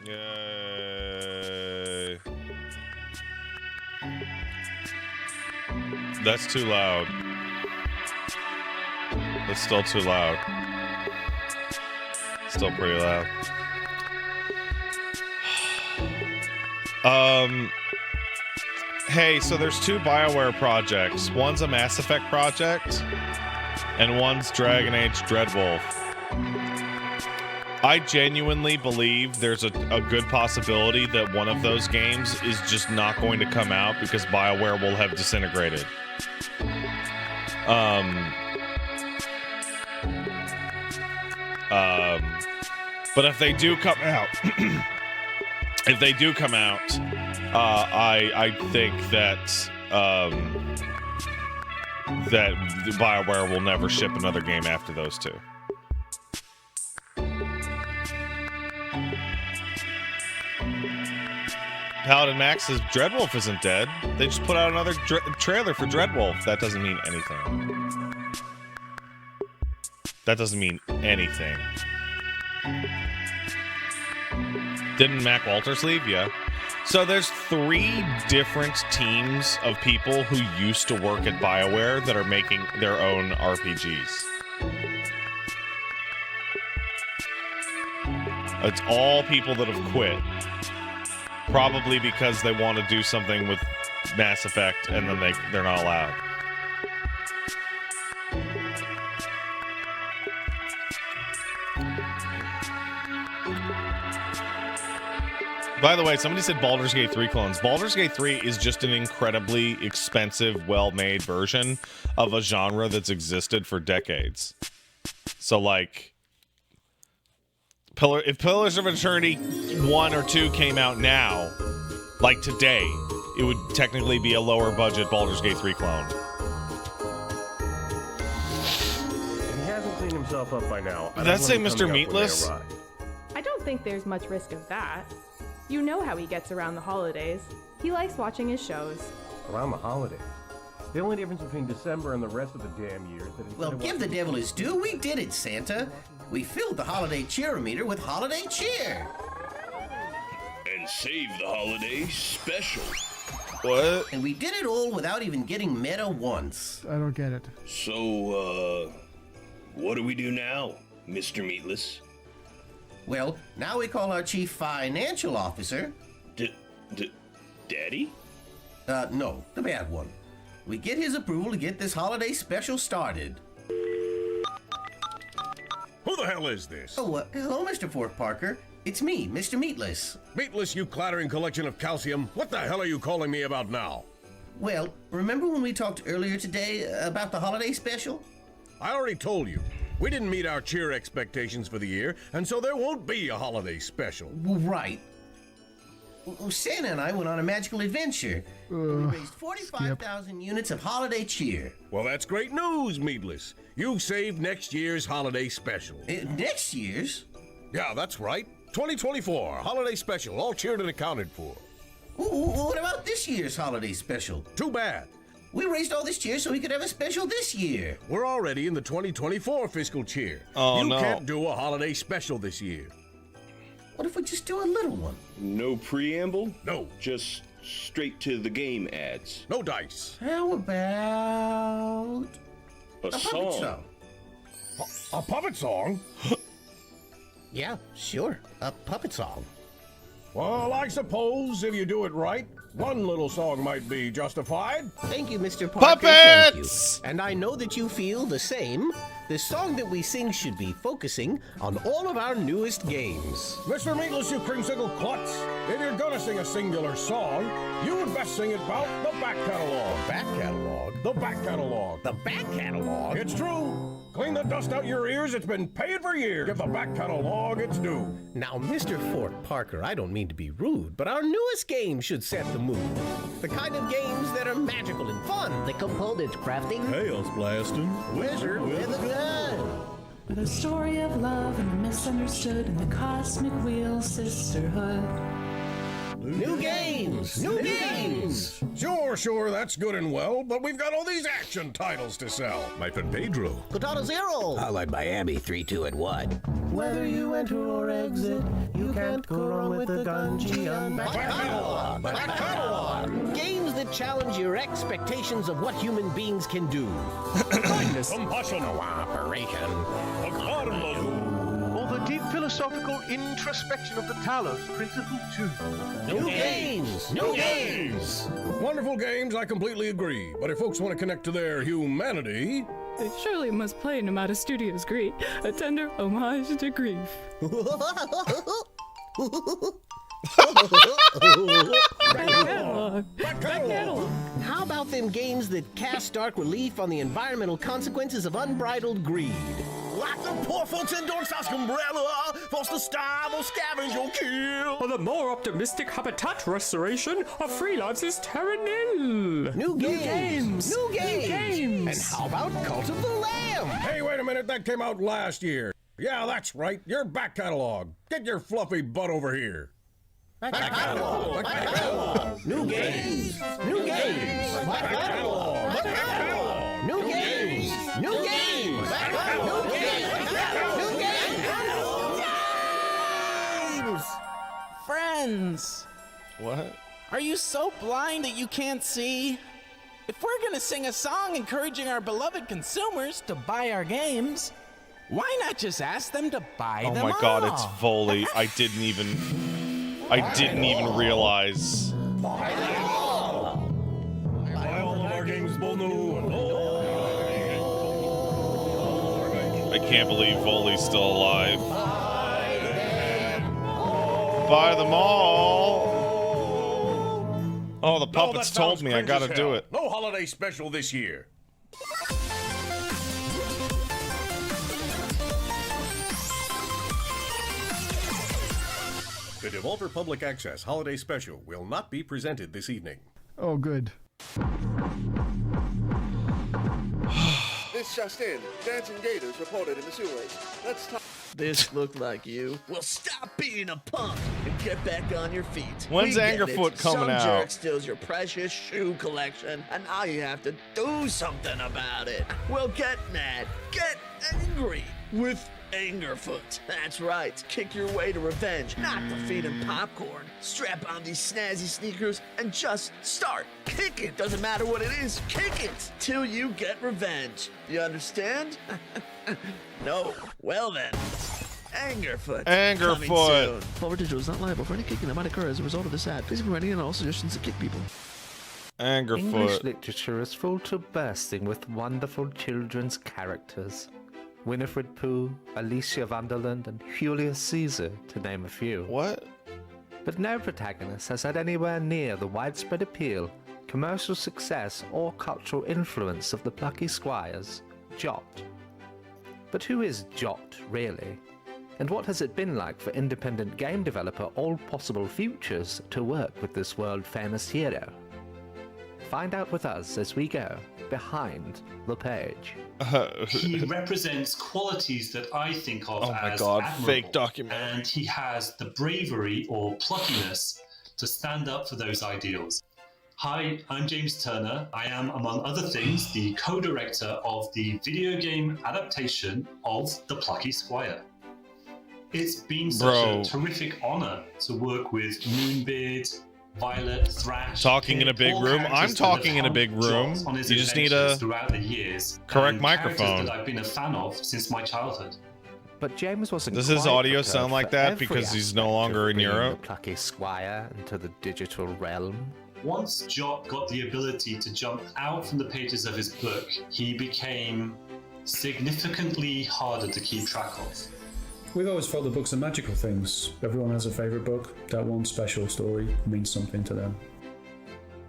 Yay. That's too loud. That's still too loud. Still pretty loud. Hey, so there's two BioWare projects. One's a Mass Effect project, and one's Dragon Age Dreadwolf. I genuinely believe there's a good possibility that one of those games is just not going to come out because BioWare will have disintegrated. But if they do come out, I think that that BioWare will never ship another game after those two. Paladin Max's Dreadwolf isn't dead. They just put out another trailer for Dreadwolf. That doesn't mean anything. That doesn't mean anything. Didn't Mac Walters leave? Yeah. So there's 3 different teams of people who used to work at BioWare that are making their own RPGs. It's all people that have quit. Probably because they want to do something with Mass Effect and then they're not allowed. By the way, somebody said Baldur's Gate 3 clones. Baldur's Gate 3 is just an incredibly expensive, well-made version of a genre that's existed for decades. So, like, if Pillars of Eternity 1 or 2 came out now, like today, it would technically be a lower-budget Baldur's Gate 3 clone. If he hasn't cleaned himself up by now, Did that say Mr. Meatless? I don't think there's much risk of that. You know how he gets around the holidays. He likes watching his shows. Around the holidays. The only difference between December and the rest of the damn year is that he... Well, give the devil his due. We did it, Santa. We filled the holiday cheerometer with holiday cheer. And saved the holiday special. What? And we did it all without even getting meta once. I don't get it. So, what do we do now, Mr. Meatless? Well, now we call our chief financial officer... Daddy? No, the bad one. We get his approval to get this holiday special started. Who the hell is this? Oh, hello, Mr. Fort Parker. It's me, Mr. Meatless. Meatless, you clattering collection of calcium. What the hell are you calling me about now? Well, remember when we talked earlier today about the holiday special? I already told you. We didn't meet our cheer expectations for the year, and so there won't be a holiday special. Right. Santa and I went on a magical adventure. We raised 45,000 units of holiday cheer. Well, that's great news, Meatless. You've saved next year's holiday special. Next year's? Yeah, that's right. 2024, holiday special, all cheered and accounted for. What about this year's holiday special? Too bad. We raised all this cheer so we could have a special this year. We're already in the 2024 fiscal cheer. Oh, no. You can't do a holiday special this year. What if we just do a little one? No preamble? No. Just straight to the game ads. No dice. How about... A puppet song. A puppet song? Yeah, sure. A puppet song. Well, I suppose if you do it right, one little song might be justified. Thank you, Mr. Parker. Puppets! Thank you. And I know that you feel the same. The song that we sing should be focusing on all of our newest games. Mr. Meatless, you creamsicle klutz. If you're gonna sing a singular song, you would best sing it about the back catalog. Back catalog? The back catalog. The back catalog? It's true. Clean the dust out your ears. It's been paid for years. Give the back catalog its due. Now, Mr. Fort Parker, I don't mean to be rude, but our newest game should set the mood. The kind of games that are magical and fun. The component crafting. Chaos blasting. Wizard with a gun. With a story of love and the misunderstood and the cosmic wheel sisterhood. New games! New games! Sure, that's good and well, but we've got all these action titles to sell. My friend Pedro. Cortado Zero! Allied Miami 3, 2, and 1. Whether you enter or exit, you can't go wrong with the Gungeon. Back catalog! Back catalog! Games that challenge your expectations of what human beings can do. Kindness, compassion, Cooperation. Or the deep philosophical introspection of the Talos Principle 2. New games! New games! Wonderful games, I completely agree. But if folks want to connect to their humanity... They surely must play no matter studio's great, a tender homage to grief. Back catalog. Back catalog. How about them games that cast stark relief on the environmental consequences of unbridled greed? Like the poor folks in Dork's umbrella, foster starve or scavenge or kill. Or the more optimistic habitat restoration of Freelance's Terra Nil. New games! New games! And how about Cult of the Lamb? Hey, wait a minute, that came out last year. Yeah, that's right, your back catalog. Get your fluffy butt over here. Back catalog! Back catalog! New games! New games! Back catalog! Back catalog! New games! New games! Back catalog! New games! New games! Friends! What? Are you so blind that you can't see? If we're gonna sing a song encouraging our beloved consumers to buy our games, why not just ask them to buy them all? Oh my god, it's Vale. I didn't even realize. Buy all of our games, both new and old. I can't believe Vale's still alive. Buy them all. Oh, the puppets told me I gotta do it. No holiday special this year. The Devolver Public Access Holiday Special will not be presented this evening. Oh, good. This just in. Dancing gators reported in the sewers. Let's talk. This looked like you. Well, stop being a punk and get back on your feet. When's Angerfoot coming out? Some jerk steals your precious shoe collection, and now you have to do something about it. Well, get mad. Get angry with Angerfoot. That's right. Kick your way to revenge, not defeat and popcorn. Strap on these snazzy sneakers and just start. Kick it. Doesn't matter what it is. Kick it till you get revenge. You understand? No. Well then. Angerfoot. Angerfoot. Devolver Digital is not liable for any kicking that might occur as a result of this ad. Please be ready and all suggestions to kick people. Angerfoot. English literature is full to bursting with wonderful children's characters. Winifred Pooh, Alicia Vanderland, and Julius Caesar, to name a few. What? But no protagonist has had anywhere near the widespread appeal, commercial success, or cultural influence of the Plucky Squires, Jot. But who is Jot, really? And what has it been like for independent game developer All Possible Futures to work with this world-famous hero? Find out with us as we go behind the page. He represents qualities that I think of as admirable, fake documentary. and he has the bravery or pluckiness to stand up for those ideals. Hi, I'm James Turner. I am, among other things, the co-director of the video game adaptation of The Plucky Squire. It's been such a terrific honor to work with Moonbeard, Violet, Thrash. Talking in a big room. I'm talking in a big room. You just need a throughout the years, correct and microphone. that I've been a fan of since my childhood. But James wasn't. Does his quite audio prepared sound like for that every because he's aspect no longer of in bringing Europe? The Plucky Squire into the digital realm. Once Jot got the ability to jump out from the pages of his book, he became significantly harder to keep track of. We've always felt the books are magical things. Everyone has a favourite book. That one special story means something to them.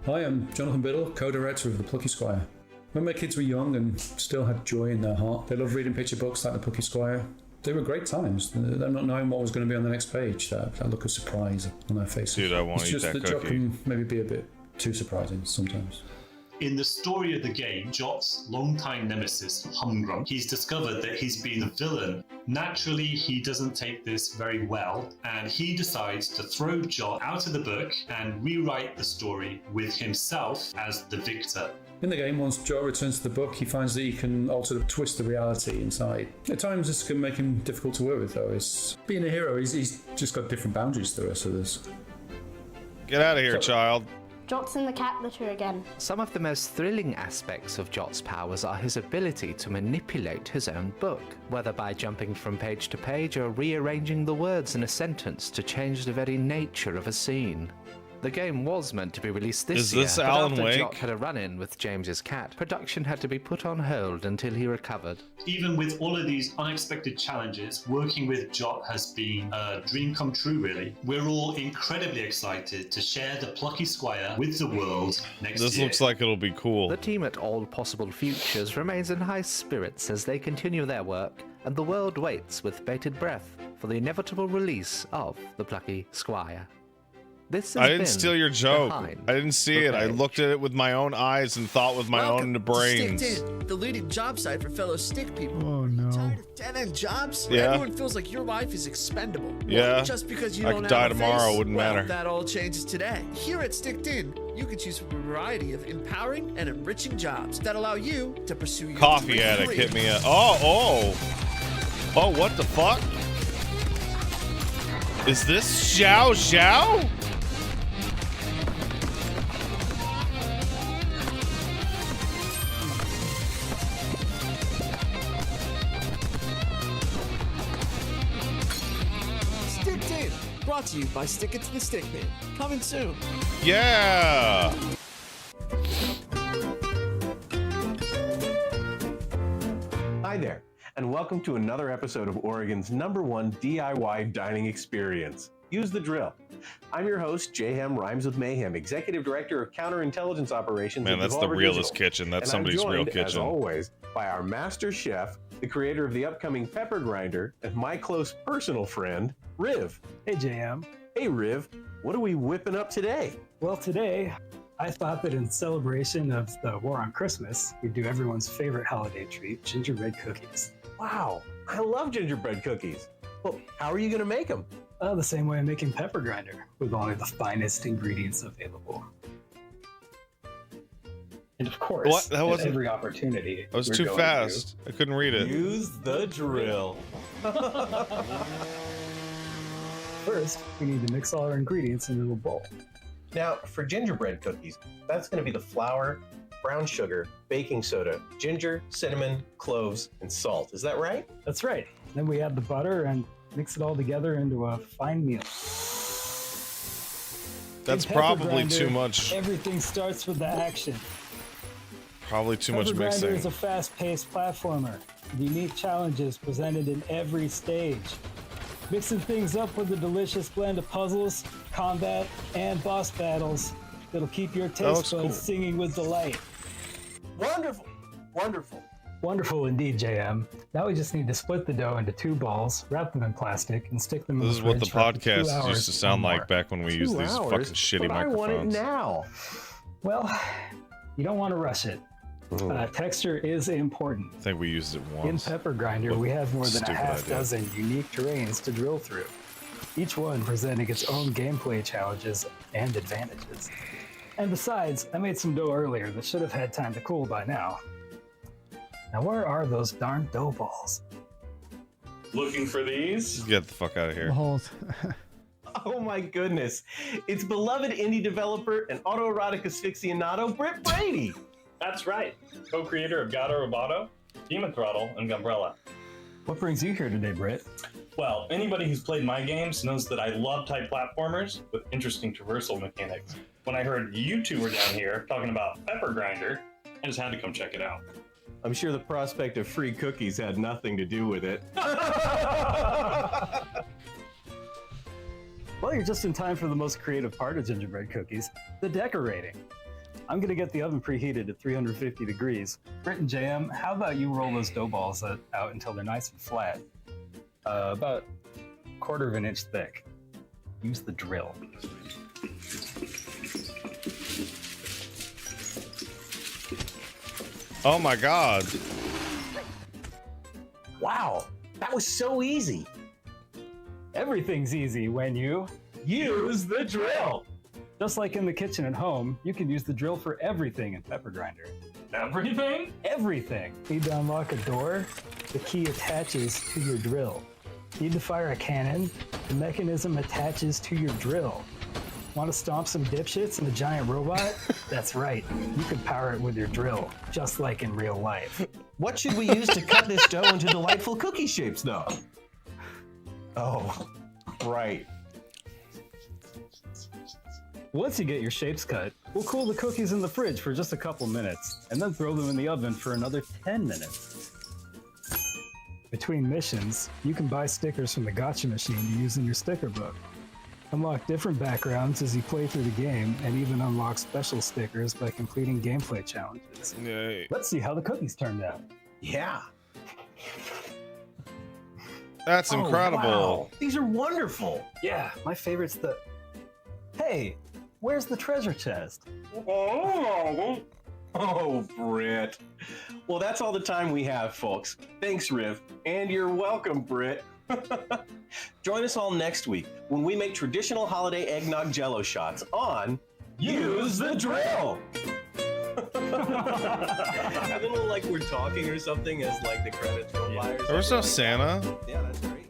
Hi, I'm Jonathan Biddle, co-director of The Plucky Squire. When my kids were young and still had joy in their heart, they loved reading picture books like The Plucky Squire. They were great times. Them not knowing what was going to be on the next page, that look of surprise on their faces. Dude, I want to eat that It's just the job cookie. can maybe be a bit too surprising sometimes. In the story of the game, Jot's longtime nemesis, Humgrum, he's discovered that he's been a villain Naturally, he doesn't take this very well, and he decides to throw Jot out of the book and rewrite the story with himself as the victor. In the game, once Joe returns to the book, he finds that he can twist the reality inside. At times, this can make him difficult to work with, though. Being a hero, he's just got different boundaries to the rest of this. Get out of here, child. Jot's in the cat litter again. Some of the most thrilling aspects of Jot's powers are his ability to manipulate his own book, whether by jumping from page to page or rearranging the words in a sentence to change the very nature of a scene. The game was meant to be released this year, but after Jot had a run-in with James's cat, production had to be put on hold until he recovered. Even with all of these unexpected challenges, working with Jot has been a dream come true, really. We're all incredibly excited to share the Plucky Squire with the world next year. This looks like it'll be cool. The team at All Possible Futures remains in high spirits as they continue their work, and the world waits with bated breath for the inevitable release of the Plucky Squire. I didn't steal your joke. I didn't see it. I looked at it with my own eyes and thought with my own brains. Sticked the leading job site for fellow stick people. Oh no. Tired of dead-end jobs? Yeah. Everyone feels like your life is expendable. Yeah. Well, just because you I don't could have die a tomorrow, face, wouldn't well, matter. That all changes today. Here at Sticked In, you can choose from a variety of empowering and enriching jobs that allow you to pursue your Coffee dream addict career. hit me up. Oh, what the fuck? Is this Xiao Xiao? Sticked In, brought to you by Stick It to the Stick Man. Coming soon. Yeah. Hi there, and welcome to another episode of Oregon's #1 DIY dining experience. Use the drill. I'm your host, J-Ham Rhymes with Mayhem, Executive Director of Counterintelligence Operations. Man, at that's the Devolver realest Digital. kitchen. That's And somebody's I'm real joined, as kitchen. always, by our master chef, the creator of the upcoming Pepper Grinder, and my close personal friend, Riv. Hey, JM. Hey, Riv. What are we whipping up today? Well, today, I thought that in celebration of the War on Christmas, we'd do everyone's favorite holiday treat, gingerbread cookies. Wow, I love gingerbread cookies. Well, how are you going to make them? The same way I'm making Pepper Grinder, with only the finest ingredients available. And of course, What? That at wasn't- every opportunity. That was we're too going fast. I couldn't read it. Use the drill. First, we need to mix all our ingredients into a bowl. Now, for gingerbread cookies, that's going to be the flour, brown sugar, baking soda, ginger, cinnamon, cloves, and salt. Is that right? That's right. Then we add the butter and mix it all together into a fine meal. That's In Pepper probably Grinder, too much. Everything starts with the action. Probably too much Pepper Grinder mixing. is a fast-paced platformer. with unique challenges presented in every stage. Mixing things up with a delicious blend of puzzles, combat, and boss battles that'll keep your taste buds singing with delight. Wonderful! Wonderful! Wonderful indeed, JM. Now we just need to split the dough into 2 balls, wrap them in plastic, and stick them in This the is what the fridge for up to 2 podcast hours used to sound or like more. back when we used these fucking shitty But I want it microphones. now. Well, you don't want to rush it. Texture is important. I think we used it In once. Pepper Grinder, we have more than a Stupid half idea. dozen unique terrains to drill through, each one presenting its own gameplay challenges and advantages. And besides, I made some dough earlier that should have had time to cool by now. Now where are those darn dough balls? Looking for these? Get the fuck out of here. Oh my goodness. It's beloved indie developer and autoerotic asphyxiato, Britt Brady. That's right. Co-creator of Gato Roboto, Demon Throttle, and Gumbrella. What brings you here today, Britt? Well, anybody who's played my games knows that I love type platformers with interesting traversal mechanics. When I heard you two were down here talking about Pepper Grinder, I just had to come check it out. I'm sure the prospect of free cookies had nothing to do with it. Well, you're just in time for the most creative part of gingerbread cookies, the decorating. I'm gonna get the oven preheated at 350 degrees. Britt and JM, how about you roll those dough balls out until they're nice and flat? About 1/4 of an inch thick. Use the drill. Oh my god. Wow, That was so easy. Everything's easy when you use the drill. Just like in the kitchen at home, you can use the drill for everything in Pepper Grinder. Everything? Everything. Need to unlock a door? The key attaches to your drill. Need to fire a cannon? The mechanism attaches to your drill. Want to stomp some dipshits in a giant robot? That's right. You can power it with your drill, just like in real life. What should we use to cut this dough into delightful cookie shapes, though? Oh, right. Once you get your shapes cut, we'll cool the cookies in the fridge for just a couple minutes, and then throw them in the oven for another 10 minutes. Between missions, you can buy stickers from the gotcha machine to use in your sticker book. Unlock different backgrounds as you play through the game, and even unlock special stickers by completing gameplay challenges. Yay. Let's see how the cookies turned out. Yeah. That's incredible. Wow. These are wonderful. Yeah, my favorite's the... Hey, where's the treasure chest? Oh, Britt. Well, that's all the time we have, folks. Thanks, Riv. And you're welcome, Britt. Join us all next week when we make traditional holiday eggnog jello shots on Use the Drill. And then we'll, like, we're talking or something as, like, the credits roll by. There was no Santa? Yeah, that's great.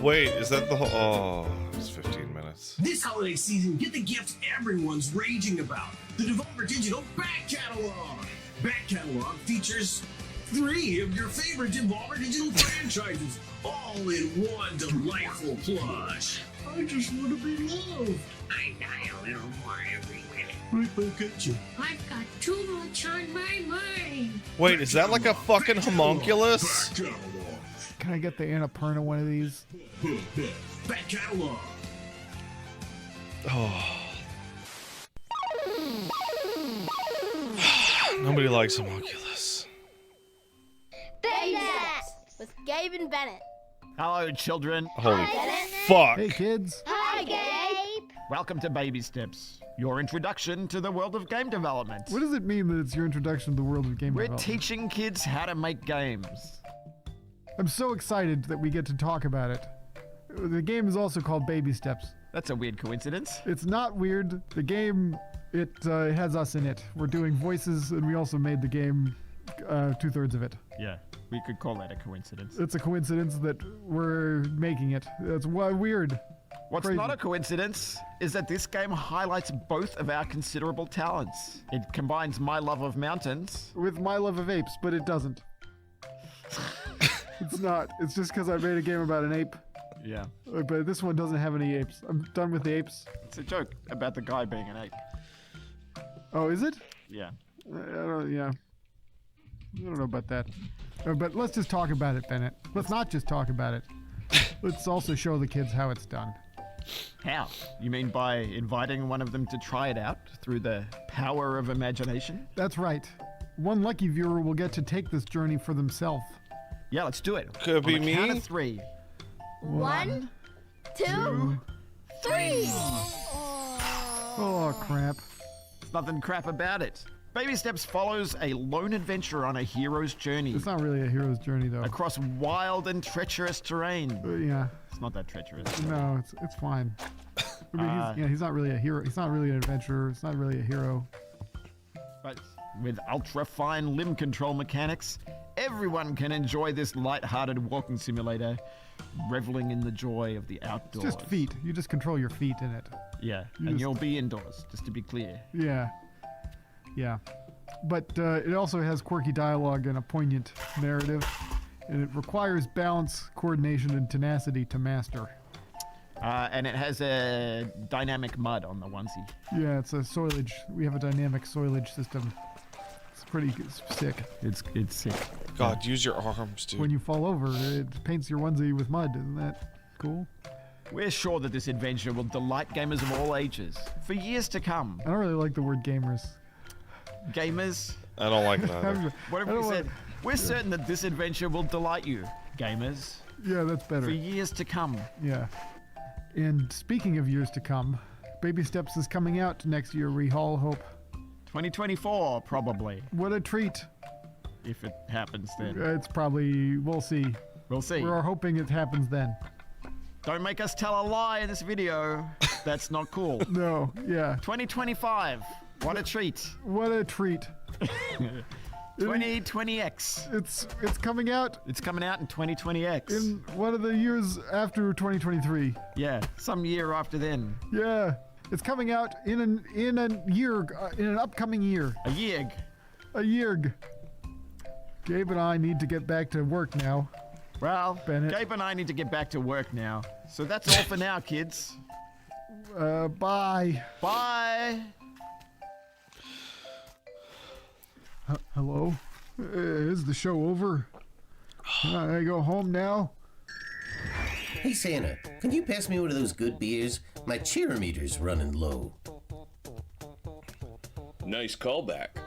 Wait, is that the whole... Oh, it's 15 minutes. This holiday season, get the gift everyone's raging about. The Devolver Digital Back Catalog. Back Catalog features 3 of your favorite Devolver Digital franchises, all in one delightful plush. I just want to be loved. I die a little more every minute. Right back at you. I've got too much on my mind. Wait, is that like a fucking homunculus? Can I get the Annapurna one of these? Back Catalog. Oh. Nobody likes homunculus. Babysets with Gabe and Bennett. Hello, children. Holy fuck. Hey, kids. Hi, Gabe. Welcome to Baby Steps, your introduction to the world of game development. What does it mean that it's your introduction to the world of game We're development? teaching kids how to make games. I'm so excited that we get to talk about it. The game is also called Baby Steps. That's a weird coincidence. It's not weird. The game, it has us in it. We're doing voices, and we also made the game 2/3 of it. Yeah, we could call that a coincidence. It's a coincidence that we're making it. That's weird. What's Crazy. not a coincidence is that this game highlights both of our considerable talents. It combines my love of mountains with my love of apes, but it doesn't. It's not. It's just because I made a game about an ape. Yeah. But this one doesn't have any apes. I'm done with the apes. It's a joke about the guy being an ape. Oh, is it? Yeah. Yeah. I don't know about that. But let's just talk about it, Bennett. Let's not just talk about it. Let's also show the kids how it's done. How? You mean by inviting one of them to try it out through the power of imagination? That's right. One lucky viewer will get to take this journey for themselves. Yeah, let's do it. Could it be On the me? count of 3. 1, 2, 3. Oh, crap. There's nothing crap about it. Baby Steps follows a lone adventurer on a hero's journey. It's not really a hero's journey, though. Across wild and treacherous terrain. Yeah. It's not that treacherous. No, it's fine. I mean, he's not really a hero. He's not really an adventurer. It's not really a hero. But with ultra-fine limb control mechanics, everyone can enjoy this light-hearted walking simulator, reveling in the joy of the outdoors. It's just feet. You just control your feet in it. Yeah, you'll be indoors, just to be clear. Yeah. Yeah. But it also has quirky dialogue and a poignant narrative, and it requires balance, coordination, and tenacity to master. And it has a dynamic mud on the onesie. Yeah, it's a soilage. We have a dynamic soilage system. It's pretty sick. It's sick. God, use your arms, dude. When you fall over, it paints your onesie with mud. Isn't that cool? We're sure that this adventure will delight gamers of all ages for years to come. I don't really like the word gamers. Gamers? I don't like that. What have we said? We're certain that this adventure will delight you, gamers. Yeah, that's better. For years to come. Yeah. And speaking of years to come, Baby Steps is coming out next year, we all hope. 2024, probably. What a treat. if it happens then. It's probably, we'll see. We'll see. We're hoping it happens then. Don't make us tell a lie in this video. That's not cool. No, yeah. 2025. What a treat. What a treat. 2020X. It's coming out. It's coming out in 2020X. In one of the years after 2023. Yeah, some year after then. Yeah, it's coming out in an upcoming year. A year. A year. Gabe and I need to get back to work now. Well, Bennett. Gabe and I need to get back to work now. So that's all for now, kids. Bye. Bye. Hello? Is the show over? Can I go home now? Hey Santa, can you pass me one of those good beers? My cheerometer's running low. Nice callback.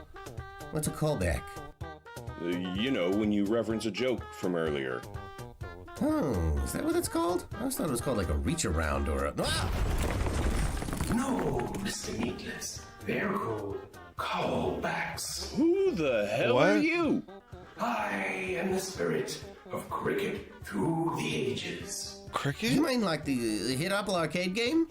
What's a callback? You know, when you reference a joke from earlier. Oh, is that what it's called? I always thought it was called like a reach around or a... Ah! No, Mr. Meatless. They're called callbacks. Who the hell are you? I am the spirit of cricket through the ages. Cricket? You mean like the Hit Apple arcade game?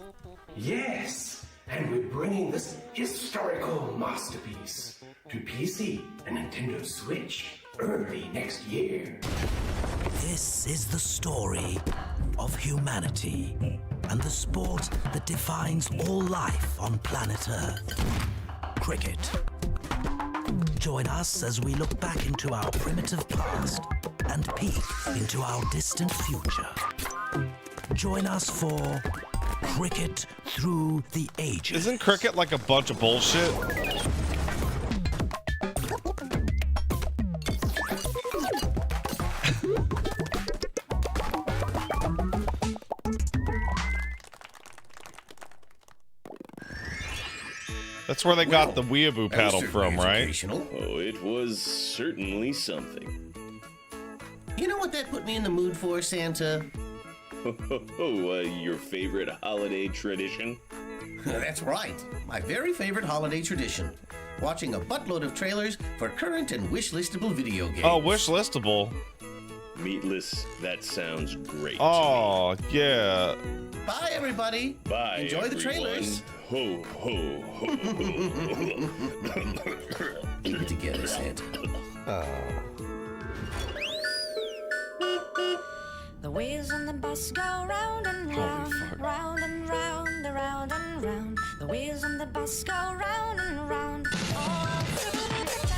Yes, and we're bringing this historical masterpiece to PC and Nintendo Switch early next year. This is the story of humanity and the sport that defines all life on planet Earth. Cricket. Join us as we look back into our primitive past and peek into our distant future. Join us for Cricket Through the Ages. Isn't cricket like a bunch of bullshit? That's where they got the weeaboo paddle from, right? Oh, it was certainly something. You know what that put me in the mood for, Santa? Your favorite holiday tradition? That's right. My very favorite holiday tradition. Watching a buttload of trailers for current and wish-listable video games. Oh, wish-listable. Meatless, that sounds great. Oh, yeah. Bye, everybody. Bye, Enjoy the everyone. trailers. Ho, ho, ho. Keep it together, Santa. The wheels on the bus go round and round, round and round, round and round. The wheels on the bus go round and round. All through the town.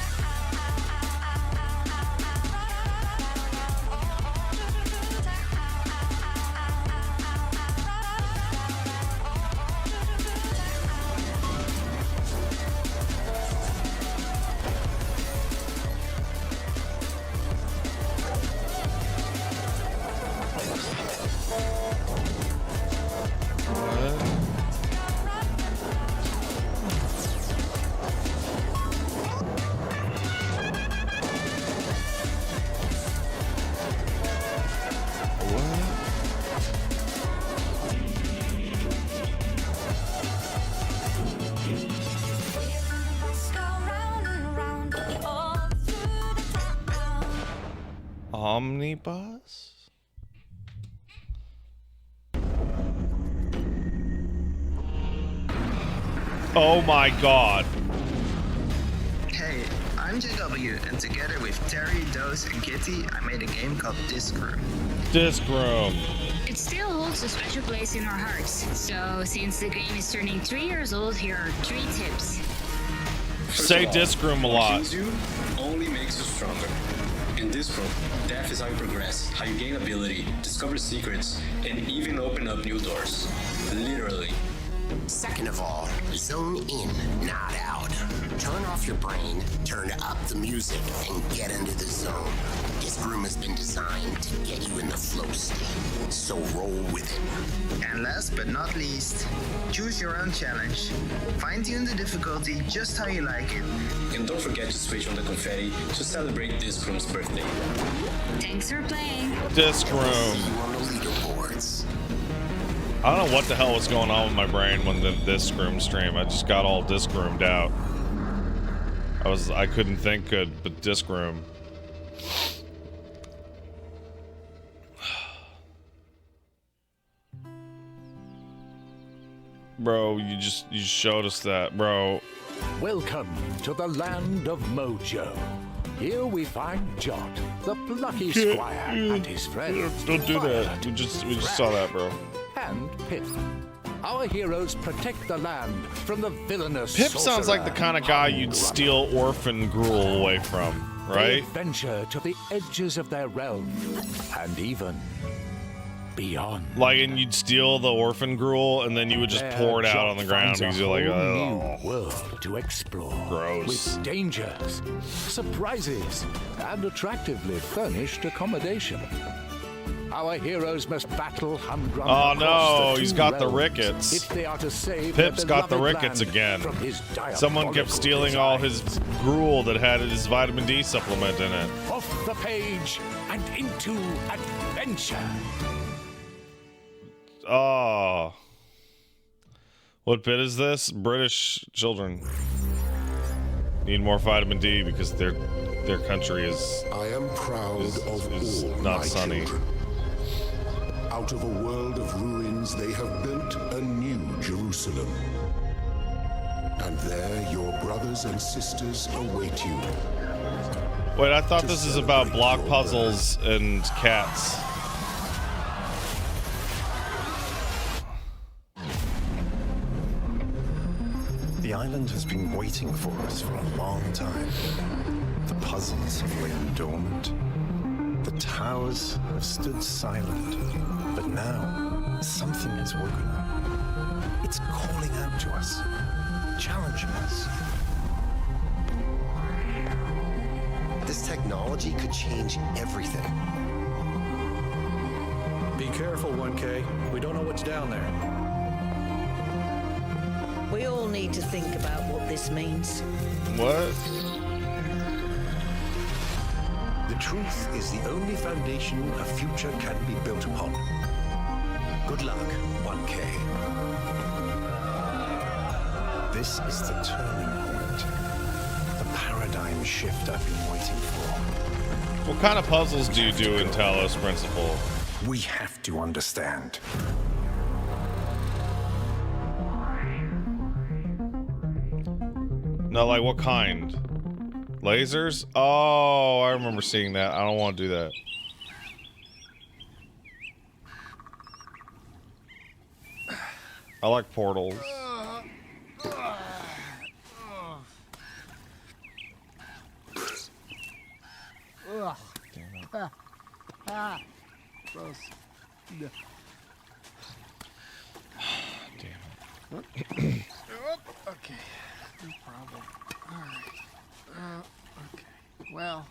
Omnibus? Oh my god. Hey, I'm JW, and together with Terry, Dose, and Kitty, I made a game called Disc Room. Disc Room. It still holds a special place in our hearts. So, since the game is turning 3 years old, here are 3 tips. Say Disc Room a lot. What you do only makes you stronger. In Disc Room, death is how you progress, how you gain ability, discover secrets, and even open up new doors. Literally. Second of all, zone in, not out. Turn off your brain, turn up the music, and get into the zone. This room has been designed to get you in the flow state, so roll with it. And last but not least, choose your own challenge. Fine-tune the difficulty just how you like it. And don't forget to switch on the confetti to celebrate Disc Room's birthday. Thanks for playing. Disc Room. I don't know what the hell was going on with my brain when the Disc Room stream. I just got all Disc Roomed out. I couldn't think good, but Disc Room. Bro, you showed us that, bro. Welcome to the land of Mojo. Here we find Jot, the Plucky Squire, and his friends. Don't do that. We just saw that, bro. And Pip. Our heroes protect the land from the villainous Pip sounds like the kind of guy you'd steal orphan gruel away from, They right? venture to the edges of their realm, and even beyond. Like, and you'd steal the orphan gruel, and then you would just pour it out on the ground because you're like, oh, new world to explore. Gross. With dangers, surprises, and attractively furnished accommodation. Our heroes must battle humdrum. Oh across no, the he's two got the realms rickets. if they are to save Pip's their got the beloved rickets land again. from his Someone kept diabolical stealing all his gruel that had his vitamin D supplement in it. Off the page and into adventure. Oh. What bit is this? British children need more vitamin D because their country is not sunny. Out of a world of ruins, they have built a new Jerusalem. And there, your brothers and sisters await you. Wait, I thought this is about block puzzles and cats. The island has been waiting for us for a long time. The puzzles have lain dormant. The towers have stood silent. But now, something has woken up. It's calling out to us, challenging us. This technology could change everything. Be careful, 1K. We don't know what's down there. We all need to think about what this means. What? The truth is the only foundation a future can be built upon. Good luck, 1K. This is the turning point. The paradigm shift I've been waiting for. What kind of puzzles do you do in Talos Principle? We have to understand. No, like what kind? Lasers? Oh, I remember seeing that. I don't want to do that. I like portals. Ugh. Gross. Yeah. Damn it. Okay. No problem. Alright. Okay. Well.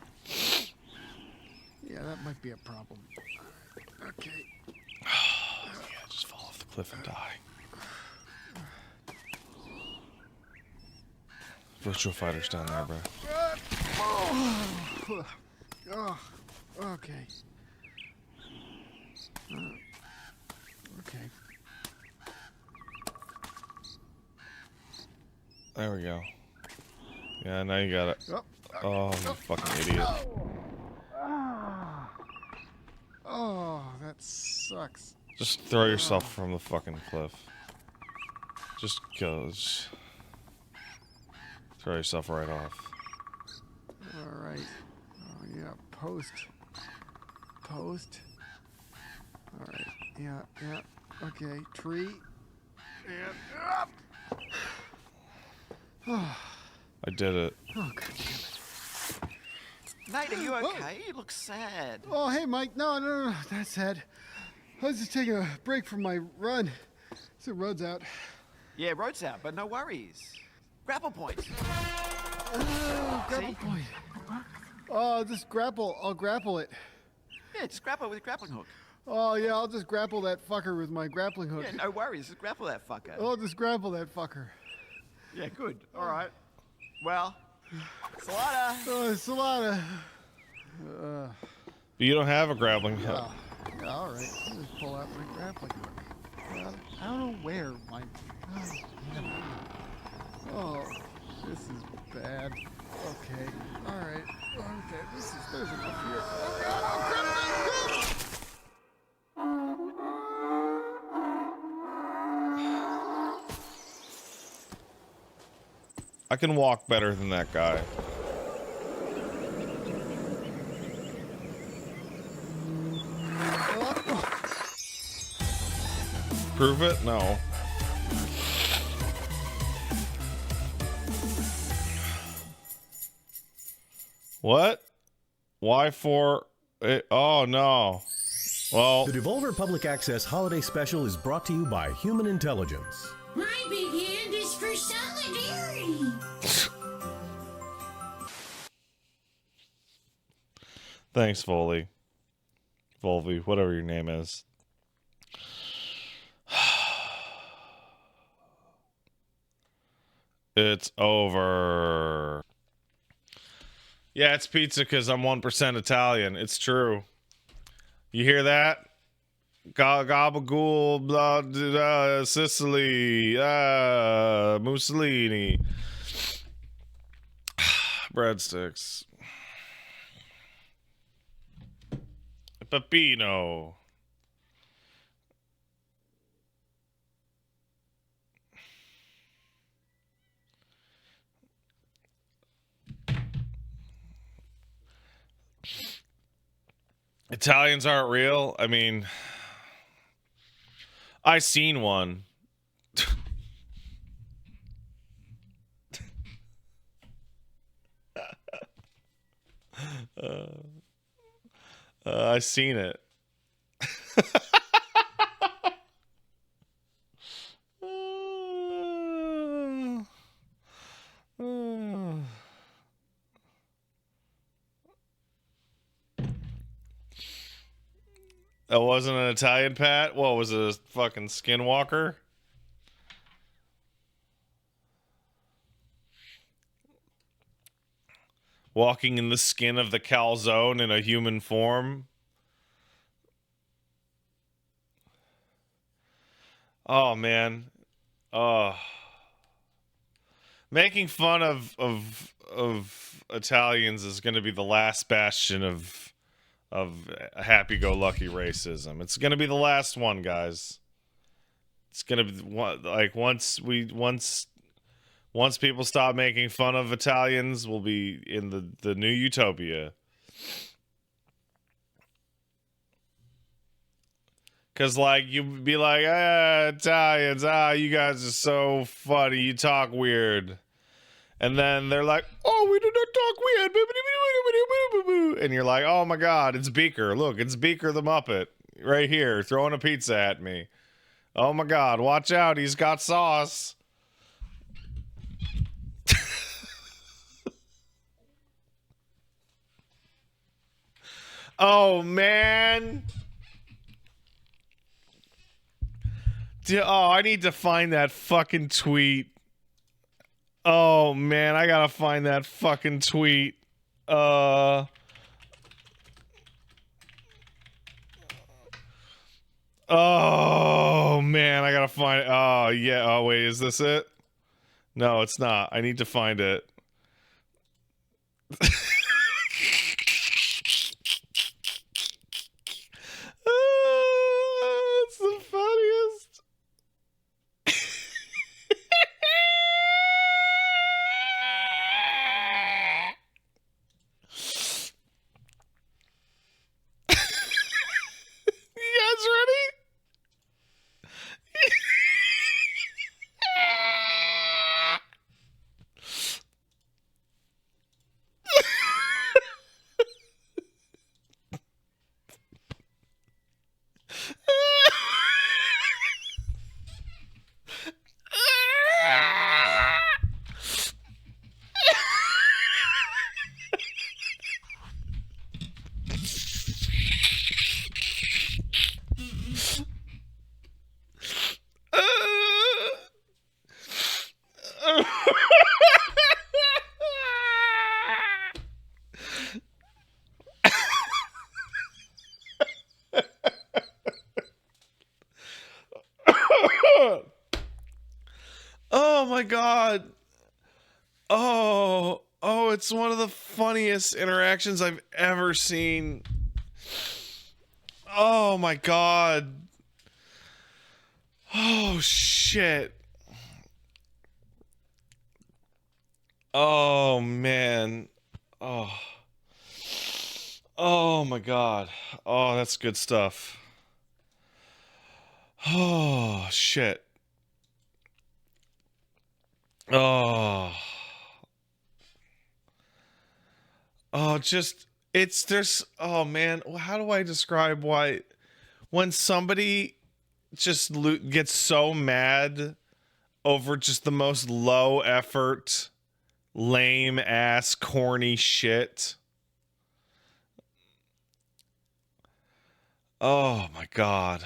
Yeah, that might be a problem. Okay. Yeah, just fall off the cliff and die. Virtual fighters down there, bro. Oh, okay. Okay. There we go. Yeah, now you got it. Oh, you fucking idiot. Oh, that sucks. Just throw yourself from the fucking cliff. Just go. Just throw yourself right off. Alright. Oh, yeah. Post. Alright. Yeah. Okay. Tree. And up. I did it. Oh, God damn it. Nate, are you okay? You look sad. Oh, hey, Mike. No. That's sad. I was just taking a break from my run. So road's out. Yeah, road's out, but no worries. Grapple points. Grapple point. Oh, just grapple. I'll grapple it. Yeah, just grapple it with a grappling hook. Oh, yeah, I'll just grapple that fucker with my grappling hook. Yeah, no worries. Just grapple that fucker. I'll just grapple that fucker. Yeah, good. All right. Well, Salada. Oh, Salada. You don't have a grappling hook. Yeah, all right. I'll just pull out my grappling hook. Well, I don't know where my... Oh, this is bad. Okay. All right. Okay. There's enough here. Oh, God. Oh, crap. I can walk better than that guy. Prove it? No. What? Why for it? Oh no. Well, the Devolver Public Access Holiday Special is brought to you by Human Intelligence. My big hand is for solidarity. thanks, Volvy, whatever your name is. It's over. Yeah, it's pizza because I'm 1% Italian. It's true. You hear that? Gabagool, blah, blah, Sicily, Mussolini. Breadsticks. Pepino. Italians aren't real. I mean, I seen one. I seen it. That wasn't an Italian Pat? What was it, a fucking skinwalker? Walking in the skin of the calzone in a human form? Oh, man. Making fun of Italians is going to be the last bastion of happy-go-lucky racism. It's gonna be the last one, guys. It's gonna be like once people stop making fun of Italians, we'll be in the new utopia. Cause like you'd be like, Italians, you guys are so funny, you talk weird. And then they're like, oh, we do not talk weird. And you're like, oh my God, it's Beaker. Look, it's Beaker the Muppet right here throwing a pizza at me. Oh my God, watch out. He's got sauce. Oh, man. Oh, I need to find that fucking tweet. Oh, man, I gotta find that fucking tweet. Oh, man, I gotta find it. Oh, yeah. Oh, wait, is this it? No, it's not. I need to find it. It's the funniest. Ready? Oh my God. Oh, it's one of the funniest interactions I've ever seen. Oh my God. Oh shit. Oh man. Oh my god. Oh, that's good stuff. Oh shit. Oh, just oh man, how do I describe why when somebody just gets so mad over just the most low effort, lame ass, corny shit? Oh my god.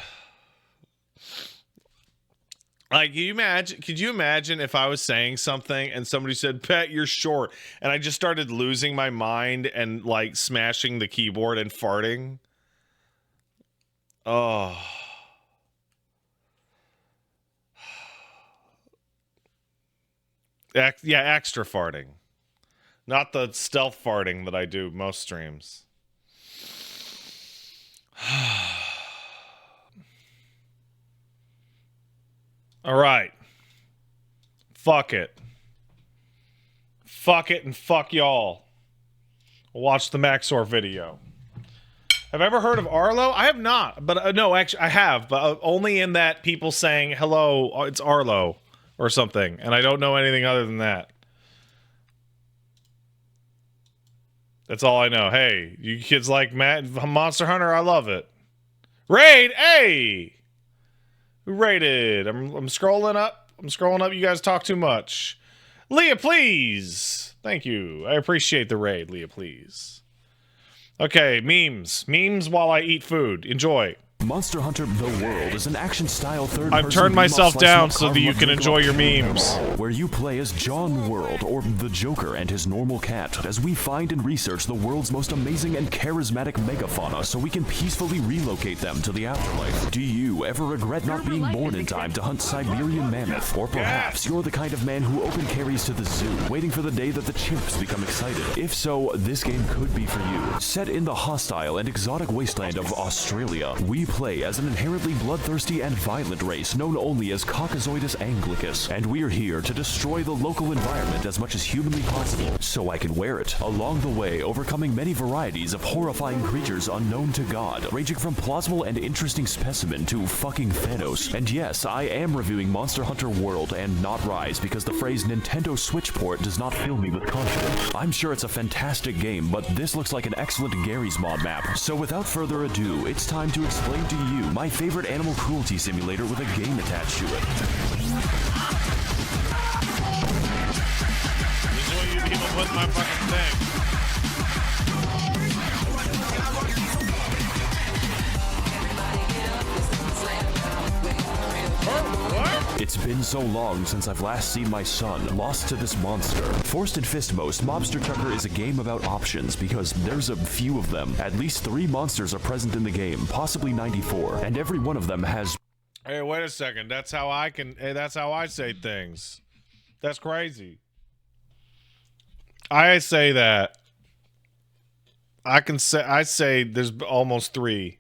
Like, could you imagine if I was saying something and somebody said, "Pet, you're short," and I just started losing my mind and like smashing the keyboard and farting? Oh. Yeah, extra farting. Not the stealth farting that I do most streams. All right. Fuck it. Fuck it and fuck y'all. Watch the Maxor video. Have I ever heard of Arlo? I have not, but no, actually I have, but only in that people saying, "Hello, it's Arlo," or something, and I don't know anything other than that. That's all I know. Hey, you kids like Monster Hunter? I love it. Raid, hey! Who raided? I'm scrolling up. I'm scrolling up. You guys talk too much. Leah, please. Thank you. I appreciate the raid, Leah, please. Okay, memes. Memes while I eat food. Enjoy. Monster Hunter: The World is an action-style third-person. I've turned myself down so that you can enjoy your memes. Where you play as John World, or the Joker, and his normal cat, as we find and research the world's most amazing and charismatic megafauna so we can peacefully relocate them to the afterlife. Do you ever regret not being born in time to hunt Siberian mammoth? Or perhaps you're the kind of man who open carries to the zoo, waiting for the day that the chimps become excited. If so, this game could be for you. Set in the hostile and exotic wasteland of Australia, we play as an inherently bloodthirsty and violent race known only as Caucasoidus anglicus, and we're here to destroy the local environment as much as humanly possible, so I can wear it. Along the way, overcoming many varieties of horrifying creatures unknown to God, ranging from plausible and interesting specimen to fucking Thanos. And yes, I am reviewing Monster Hunter World and not Rise because the phrase Nintendo Switch port does not fill me with confidence. I'm sure it's a fantastic game, but this looks like an excellent Gary's Mod map. So without further ado, it's time to explain to you my favorite animal cruelty simulator with a game attached to it. This is what you keep up with my fucking thing. It's been so long since I've last seen my son lost to this monster. Forced in Fistmost, Mobster Trucker is a game about options because there's a few of them. At least 3 monsters are present in the game, possibly 94, and every one of them has... Hey, wait a second. That's how I say things. That's crazy. I say that. I say there's almost 3.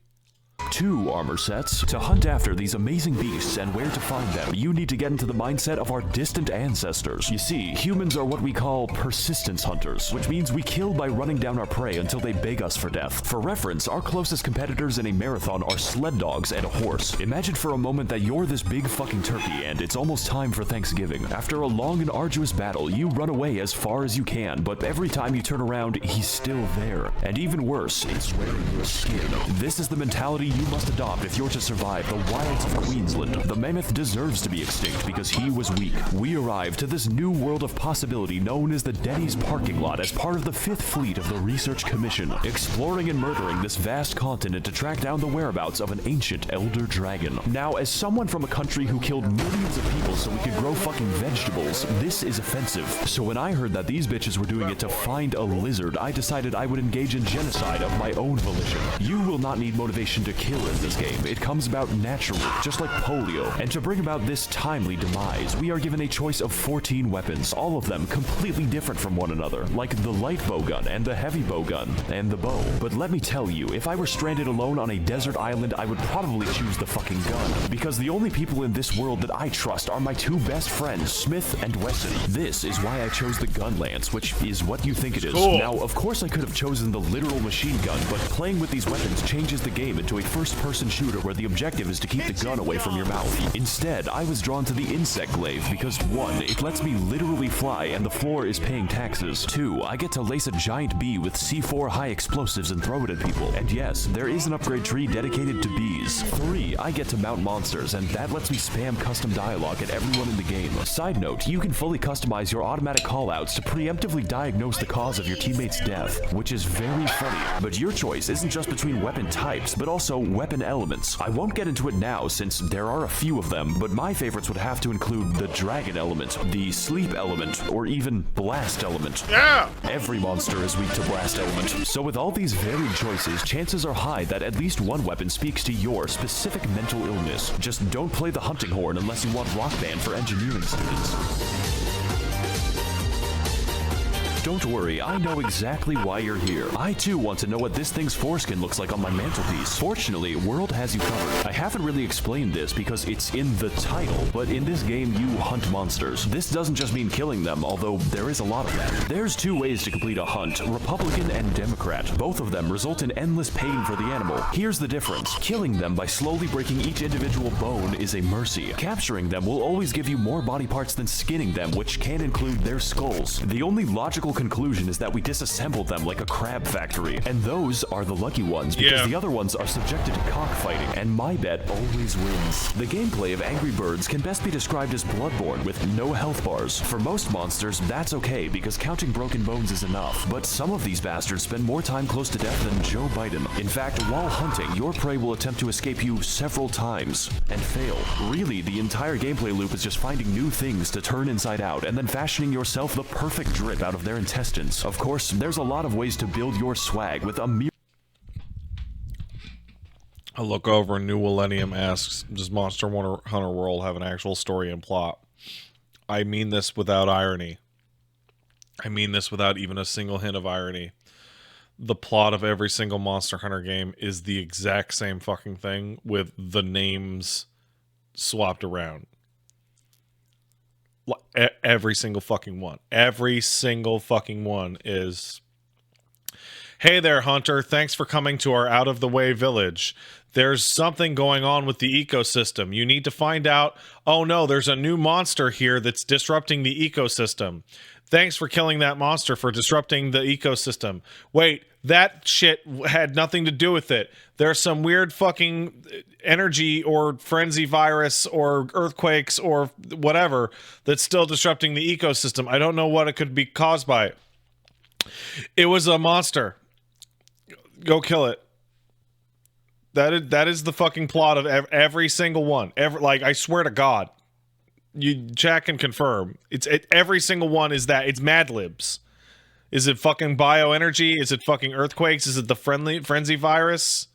2 armor sets. To hunt after these amazing beasts and where to find them, you need to get into the mindset of our distant ancestors. You see, humans are what we call persistence hunters, which means we kill by running down our prey until they beg us for death. For reference, our closest competitors in a marathon are sled dogs and a horse. Imagine for a moment that you're this big fucking turkey and it's almost time for Thanksgiving. After a long and arduous battle, you run away as far as you can, but every time you turn around, he's still there. And even worse, it's wearing your skin. This is the mentality you must adopt if you're to survive the wilds of Queensland. The mammoth deserves to be extinct because he was weak. We arrived to this new world of possibility known as the Denny's parking lot as part of the 5th Fleet of the Research Commission, exploring and murdering this vast continent to track down the whereabouts of an ancient elder dragon. Now, as someone from a country who killed millions of people so we could grow fucking vegetables, this is offensive. So when I heard that these bitches were doing it to find a lizard, I decided I would engage in genocide of my own volition. You will not need motivation to kill kill in this game. It comes about naturally, just like polio. And to bring about this timely demise, we are given a choice of 14 weapons, all of them completely different from one another, like the light bowgun and the heavy bowgun and the bow. But let me tell you, if I were stranded alone on a desert island, I would probably choose the fucking gun, because the only people in this world that I trust are my two best friends, Smith and Wesley. This is why I chose the gun lance, which is what you think it is. Cool. Now, of course I could have chosen the literal machine gun, but playing with these weapons changes the game into a first-person shooter where the objective is to keep the gun away from your mouth. Instead, I was drawn to the insect glaive because 1, it lets me literally fly and the floor is paying taxes. 2, I get to lace a giant bee with C4 high explosives and throw it at people. And yes, there is an upgrade tree dedicated to bees. 3, I get to mount monsters, and that lets me spam custom dialogue at everyone in the game. Side note, you can fully customize your automatic callouts to preemptively diagnose the cause of your teammate's death, which is very funny. But your choice isn't just between weapon types, but also weapon elements. I won't get into it now since there are a few of them, but my favorites would have to include the dragon element, the sleep element, or even blast element. Yeah! Every monster is weak to blast element. So with all these varied choices, chances are high that at least one weapon speaks to your specific mental illness. Just don't play the hunting horn unless you want Rock Band for engineering students. Don't worry, I know exactly why you're here. I too want to know what this thing's foreskin looks like on my mantelpiece. Fortunately, World has you covered. I haven't really explained this because it's in the title, but in this game you hunt monsters. This doesn't just mean killing them, although there is a lot of that. There's 2 ways to complete a hunt, Republican and Democrat. Both of them result in endless pain for the animal. Here's the difference. Killing them by slowly breaking each individual bone is a mercy. Capturing them will always give you more body parts than skinning them, which can include their skulls. The only logical conclusion is that we disassemble them like a crab factory, and those are the lucky ones because the other ones are subjected to cockfighting, and my bet always wins. The gameplay of Angry Birds can best be described as Bloodborne with no health bars. For most monsters, that's okay because counting broken bones is enough, but some of these bastards spend more time close to death than Joe Biden. In fact, while hunting, your prey will attempt to escape you several times and fail. Really, the entire gameplay loop is just finding new things to turn inside out and then fashioning yourself the perfect drip out of their intestines. Of course, there's a lot of ways to build your swag with a mere... I look over and New Millennium asks, does Monster Hunter World have an actual story and plot? I mean this without irony. I mean this without even a single hint of irony. The plot of every single Monster Hunter game is the exact same fucking thing with the names swapped around. Every single fucking one. Every single fucking one is, hey there, Hunter. Thanks for coming to our out-of-the-way village. There's something going on with the ecosystem. You need to find out. Oh no, there's a new monster here that's disrupting the ecosystem. Thanks for killing that monster for disrupting the ecosystem. Wait, that shit had nothing to do with it. There's some weird fucking energy or frenzy virus or earthquakes or whatever that's still disrupting the ecosystem. I don't know what it could be caused by. It was a monster. Go kill it. That is the fucking plot of every single one. Like, I swear to God. You check and confirm. Every single one is that. It's Mad Libs. Is it fucking bioenergy? Is it fucking earthquakes? Is it the frenzy virus?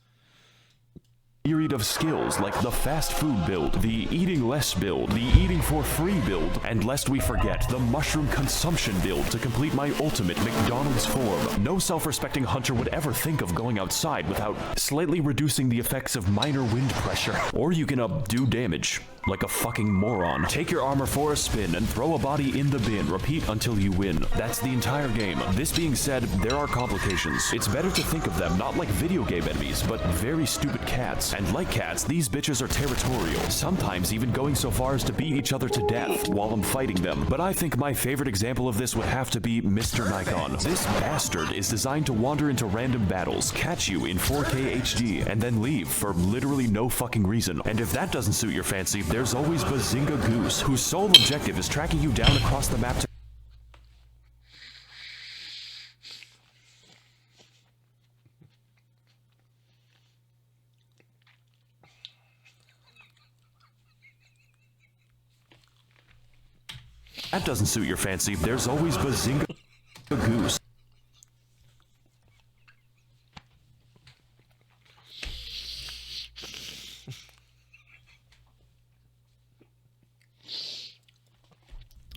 Myriad of skills like the fast food build, the eating less build, the eating for free build, and lest we forget, the mushroom consumption build to complete my ultimate McDonald's form. No self-respecting hunter would ever think of going outside without slightly reducing the effects of minor wind pressure. Or you can do damage. Like a fucking moron. Take your armor for a spin and throw a body in the bin. Repeat until you win. That's the entire game. This being said, there are complications. It's better to think of them not like video game enemies, but very stupid cats. And like cats, these bitches are territorial, sometimes even going so far as to beat each other to death while I'm fighting them. But I think my favorite example of this would have to be Mr. Nikon. This bastard is designed to wander into random battles, catch you in 4K HD, and then leave for literally no fucking reason. And if that doesn't suit your fancy, there's always Bazinga Goose, whose sole objective is tracking you down across the map to... That doesn't suit your fancy, there's always Bazinga Goose.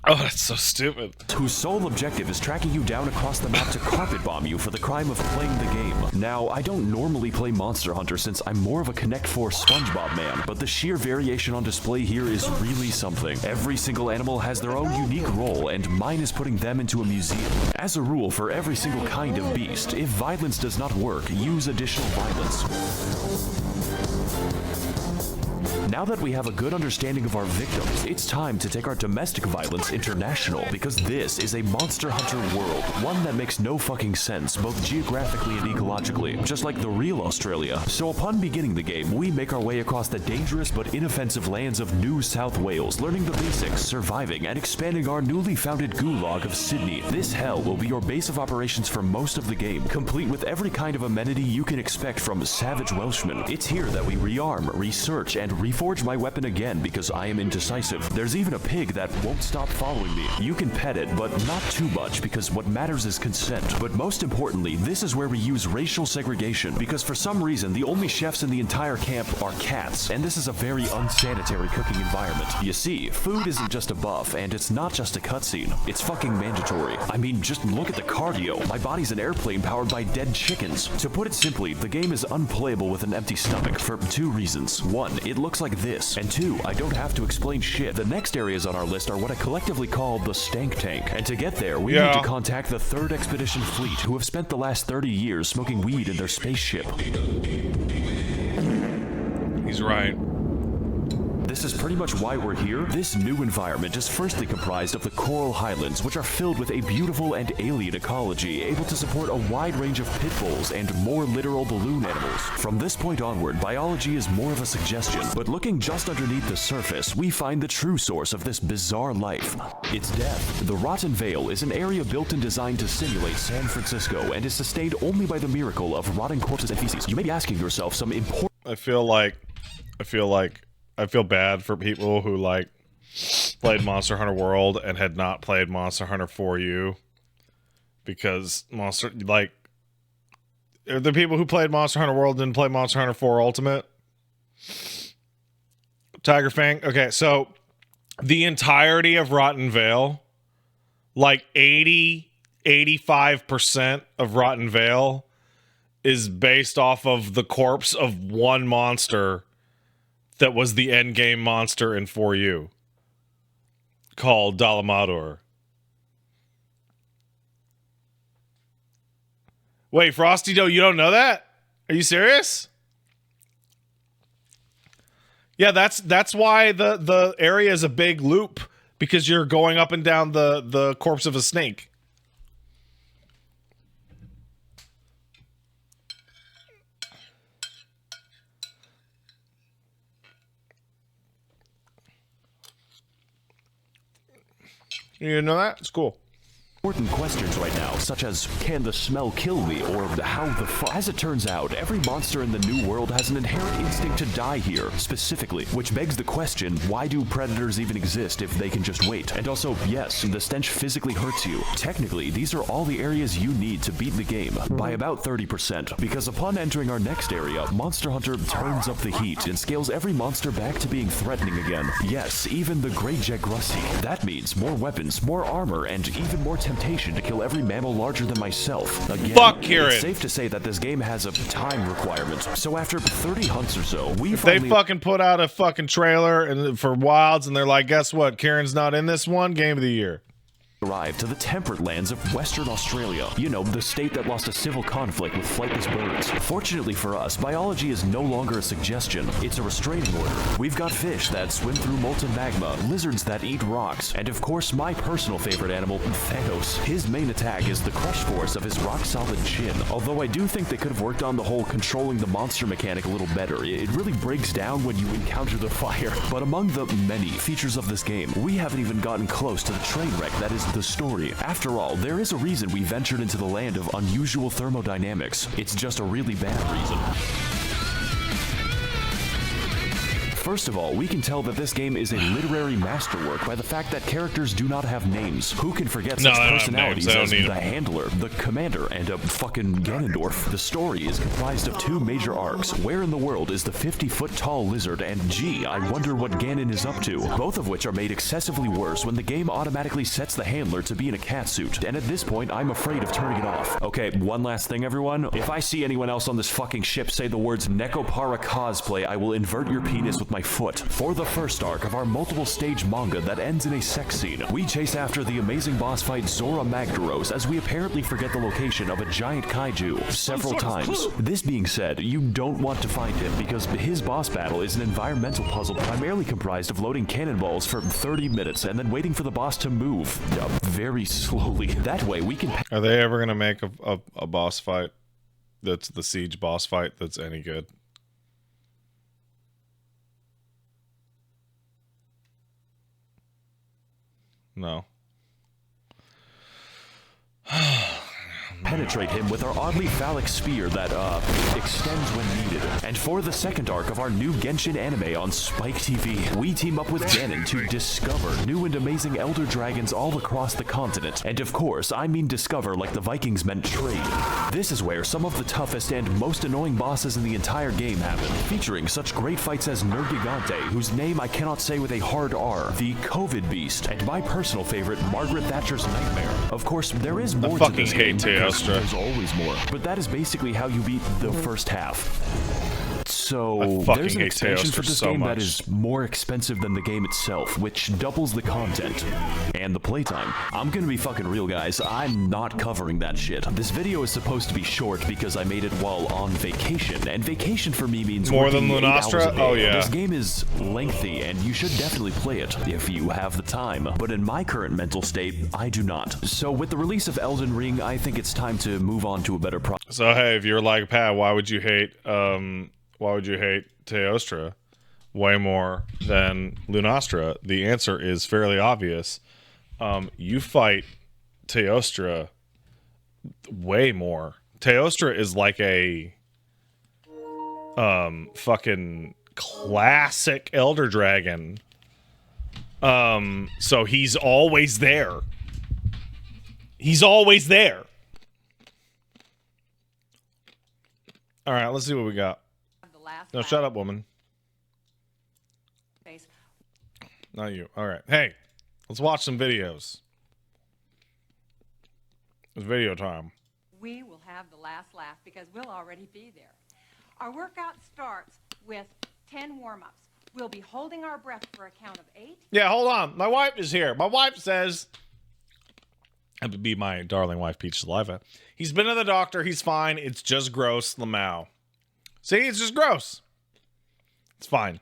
Oh, that's so stupid. Whose sole objective is tracking you down across the map to carpet bomb you for the crime of playing the game. Now, I don't normally play Monster Hunter since I'm more of a Connect 4 SpongeBob man, but the sheer variation on display here is really something. Every single animal has their own unique role, and mine is putting them into a museum. As a rule, for every single kind of beast, if violence does not work, use additional violence. Now that we have a good understanding of our victims, it's time to take our domestic violence international, because this is a Monster Hunter world, one that makes no fucking sense, both geographically and ecologically, just like the real Australia. So upon beginning the game, we make our way across the dangerous but inoffensive lands of New South Wales, learning the basics, surviving, and expanding our newly founded gulag of Sydney. This hell will be your base of operations for most of the game, complete with every kind of amenity you can expect from savage Welshmen. It's here that we rearm, research, and reforge my weapon again because I am indecisive. There's even a pig that won't stop following me. You can pet it, but not too much because what matters is consent. But most importantly, this is where we use racial segregation because for some reason the only chefs in the entire camp are cats, and this is a very unsanitary cooking environment. You see, food isn't just a buff, and it's not just a cutscene. It's fucking mandatory. I mean, just look at the cardio. My body's an airplane powered by dead chickens. To put it simply, the game is unplayable with an empty stomach for two reasons. One, it looks like this, and two, I don't have to explain shit. The next areas on our list are what I collectively call the stank tank, and to get there, we need to contact the 3rd Expedition Fleet, who have spent the last 30 years smoking weed in their spaceship. He's right. This is pretty much why we're here. This new environment is firstly comprised of the Coral Highlands, which are filled with a beautiful and alien ecology, able to support a wide range of pit bulls and more literal balloon animals. From this point onward, biology is more of a suggestion, but looking just underneath the surface, we find the true source of this bizarre life. It's death. The Rotten Vale is an area built and designed to simulate San Francisco and is sustained only by the miracle of rotting corpses and feces. You may be asking yourself some important... I feel bad for people who like played Monster Hunter World and had not played Monster Hunter 4U, because the people who played Monster Hunter World didn't play Monster Hunter 4 Ultimate. Tiger Fang. Okay, so the entirety of Rotten Vale, like 85% of Rotten Vale is based off of the corpse of one monster that was the end game monster in 4U, called Dalamador. Wait, Frosty Doe, you don't know that? Are you serious? Yeah, that's why the area is a big loop, because you're going up and down the corpse of a snake. You know that? It's cool. Important questions right now, such as, can the smell kill me, or how the fuck? As it turns out, every monster in the new world has an inherent instinct to die here, specifically, which begs the question, why do predators even exist if they can just wait? And also, yes, the stench physically hurts you. Technically, these are all the areas you need to beat the game, by about 30%, because upon entering our next area, Monster Hunter turns up the heat and scales every monster back to being threatening again. Yes, even the Grey Jagrussi. That means more weapons, more armor, and even more temptation to kill every mammal larger than myself. Again, fuck Kieran. It's safe to say that this game has a time requirement. So after 30 hunts or so, they fucking put out a fucking trailer and for Wilds, and they're like, guess what? Kieran's not in this one. Game of the year. Arrived to the temperate lands of Western Australia. You know, the state that lost a civil conflict with flightless birds. Fortunately for us, biology is no longer a suggestion. It's a restraining order. We've got fish that swim through molten magma, lizards that eat rocks, and of course my personal favorite animal, Thanos. His main attack is the crush force of his rock-solid chin, although I do think they could have worked on the whole controlling the monster mechanic a little better. It really breaks down when you encounter the fire. But among the many features of this game, we haven't even gotten close to the train wreck that is the story. After all, there is a reason we ventured into the land of unusual thermodynamics. It's just a really bad reason. First of all, we can tell that this game is a literary masterwork by the fact that characters do not have names. Who can forget such personalities as the Handler, the Commander, and a fucking Ganondorf? The story is comprised of two major arcs. Where in the world is the 50-foot-tall lizard? And gee, I wonder what Ganon is up to. Both of which are made excessively worse when the game automatically sets the Handler to be in a catsuit. And at this point, I'm afraid of turning it off. Okay, one last thing, everyone. If I see anyone else on this fucking ship say the words Nekopara cosplay, I will invert your penis with my foot. For the first arc of our multiple-stage manga that ends in a sex scene, we chase after the amazing boss fight Zora Magdaros as we apparently forget the location of a giant kaiju several times. This being said, you don't want to find him because his boss battle is an environmental puzzle primarily comprised of loading cannonballs for 30 minutes and then waiting for the boss to move very slowly. That way we can... Are they ever gonna make a boss fight that's the Siege boss fight that's any good? No. Penetrate him with our oddly phallic spear that, extends when needed. And for the second arc of our new Genshin anime on Spike TV, we team up with Ganon to discover new and amazing elder dragons all across the continent. And of course, I mean discover like the Vikings meant trade. This is where some of the toughest and most annoying bosses in the entire game happen, featuring such great fights as Nergigante, whose name I cannot say with a hard R, the COVID Beast, and my personal favorite, Margaret Thatcher's Nightmare. Of course, there is more to this game. There's always more, but that is basically how you beat the first half. So there's an expansion for this game that is more expensive than the game itself, which doubles the content and the playtime. I'm gonna be fucking real, guys. I'm not covering that shit. This video is supposed to be short because I made it while on vacation, and vacation for me means more than Lunastra. Oh yeah. This game is lengthy, and you should definitely play it if you have the time. But in my current mental state, I do not. So with the release of Elden Ring, I think it's time to move on to a better product. So hey, if you're like Pat, why would you hate Teostra way more than Lunastra? The answer is fairly obvious. You fight Teostra way more. Teostra is like a fucking classic Elder Dragon. So he's always there. He's always there. All right, let's see what we got. No, shut up, woman. Not you. All right. Hey, let's watch some videos. It's video time. We will have the last laugh because we'll already be there. Our workout starts with 10 warm-ups. We'll be holding our breath for a count of 8. Yeah, hold on. My wife is here. My wife says... That would be my darling wife, Peach Saliva. He's been to the doctor. He's fine. It's just gross, Lamau. See, it's just gross. It's fine.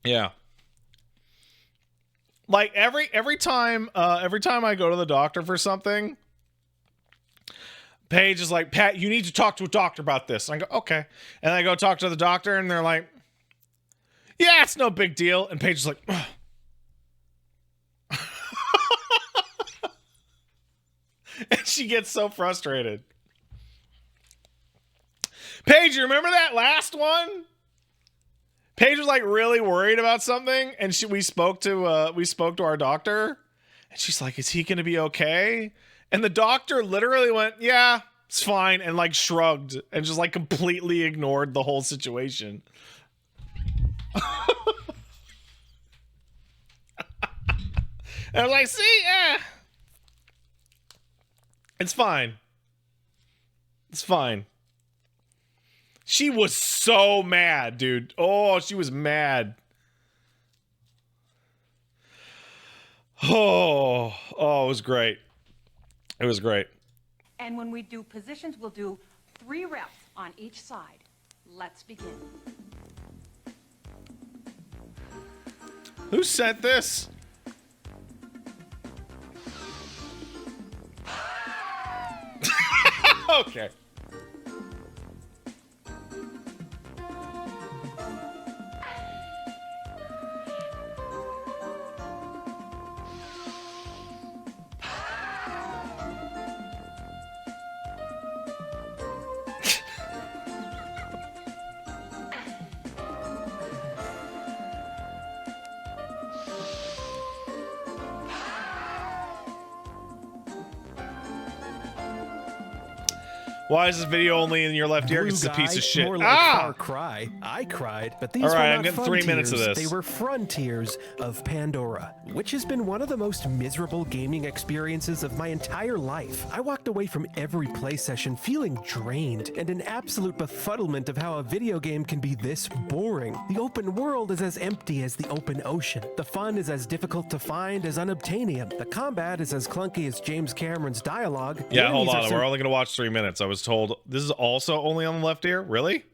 Yeah. Like every time I go to the doctor for something, Paige is like, Pat, you need to talk to a doctor about this. And I go, okay. And I go talk to the doctor, and they're like, yeah, it's no big deal. And Paige is like, ugh. And she gets so frustrated. Paige, you remember that last one? Paige was like really worried about something, and we spoke to our doctor, and she's like, "Is he gonna be okay?" And the doctor literally went, "Yeah, it's fine," and like shrugged and just like completely ignored the whole situation. And I was like, "See, it's fine. It's fine." She was so mad, dude. Oh, she was mad. Oh, it was great. It was great. And when we do positions, we'll do 3 reps on each side. Let's begin. Who sent this? Okay. Why is this video only in your left ear? 'Cause it's a piece of shit. More like Far Cry. I cried, but these All right, were I'm not getting 3 minutes of frontiers. this. They were frontiers of Pandora, which has been one of the most miserable gaming experiences of my entire life. I walked away from every play session feeling drained and in absolute befuddlement of how a video game can be this boring. The open world is as empty as the open ocean. The fun is as difficult to find as unobtainium. The combat is as clunky as James Cameron's dialogue. The Yeah, hold enemies are on. so We're only going to watch 3 minutes. I was told this is also only on the left ear. Really?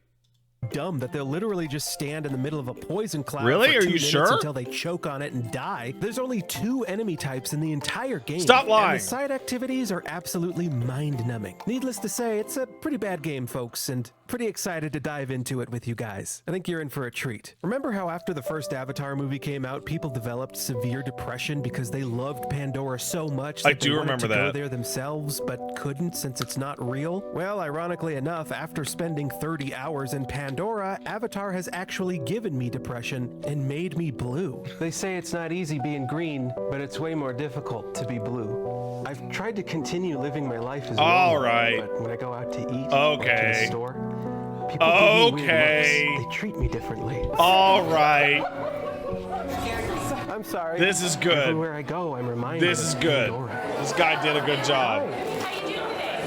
dumb that they'll literally just stand in the middle of a poison cloud Really? for Are 2 you minutes sure? until they choke on it and die. There's only 2 enemy types in the entire game. Stop lying. And the side activities are absolutely mind-numbing. Needless to say, it's a pretty bad game, folks, and pretty excited to dive into it with you guys. I think you're in for a treat. Remember how after the first Avatar movie came out, people developed severe depression because they loved Pandora so much that I do they wanted remember to go that. there themselves but couldn't since it's not real? Well, ironically enough, after spending 30 hours in Pandora, Avatar has actually given me depression and made me blue. They say it's not easy being green, but it's way more difficult to be blue. I've tried to continue living my life as All normal, right. but when I go out to eat Okay. or to the store, people give me weird looks. They treat me differently. All right. I'm sorry. This is good. Everywhere I go, I'm reminded. This is of good. Pandora. This guy did a good job.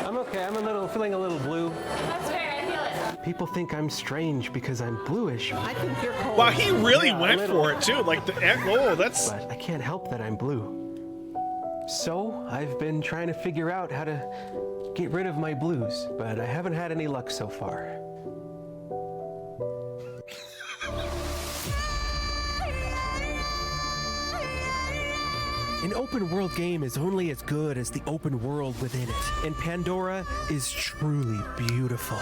I'm okay. I'm feeling a little blue. That's fair, I feel it. People think I'm strange because I'm bluish. I think you're cold. Wow, he really went for it too. Like that's. But I can't help that I'm blue. So I've been trying to figure out how to get rid of my blues, but I haven't had any luck so far. An open world game is only as good as the open world within it, and Pandora is truly beautiful.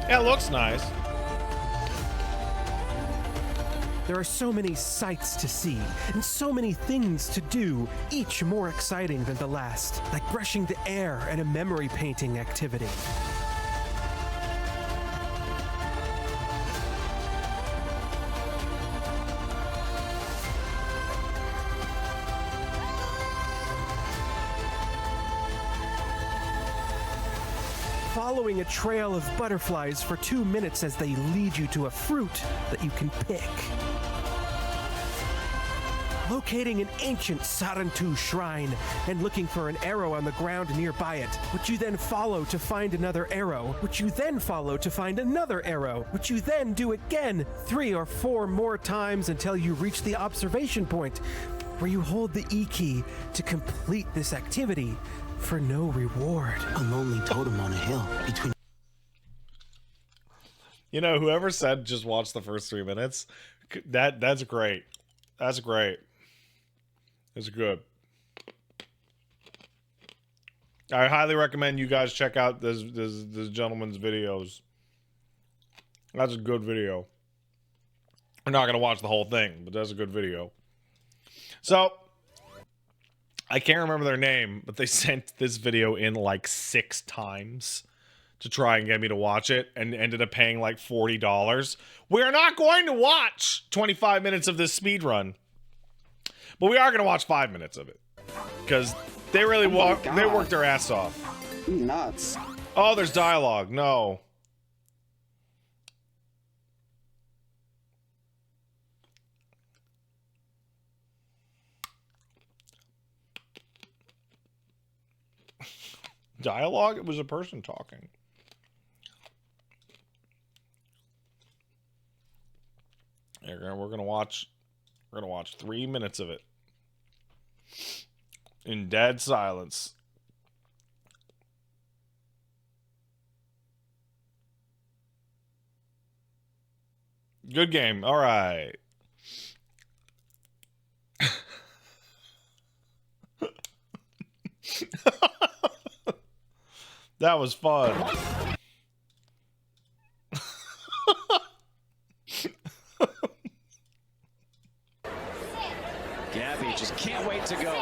Yeah, it looks nice. There are so many sights to see, and so many things to do, each more exciting than the last, like brushing the air and a memory painting activity. Following a trail of butterflies for 2 minutes as they lead you to a fruit that you can pick. Locating an ancient Sarantu shrine and looking for an arrow on the ground nearby it, which you then follow to find another arrow, which you then follow to find another arrow, which you then do again 3 or 4 more times until you reach the observation point, where you hold the E key to complete this activity for no reward. A lonely totem on a hill between. You know, whoever said just watch the first 3 minutes, that's great. That's great. It's good. I highly recommend you guys check out this gentleman's videos. That's a good video. I'm not gonna watch the whole thing, but that's a good video. So I can't remember their name, but they sent this video in like 6 times to try and get me to watch it and ended up paying like $40. We're not going to watch 25 minutes of this speed run, but we are going to watch 5 minutes of it because they really they worked their ass off. Nuts. Oh, there's dialogue. No. Dialogue? It was a person talking. We're gonna watch 3 minutes of it in dead silence. Good game. All right. That was fun. Gabby just can't wait to go.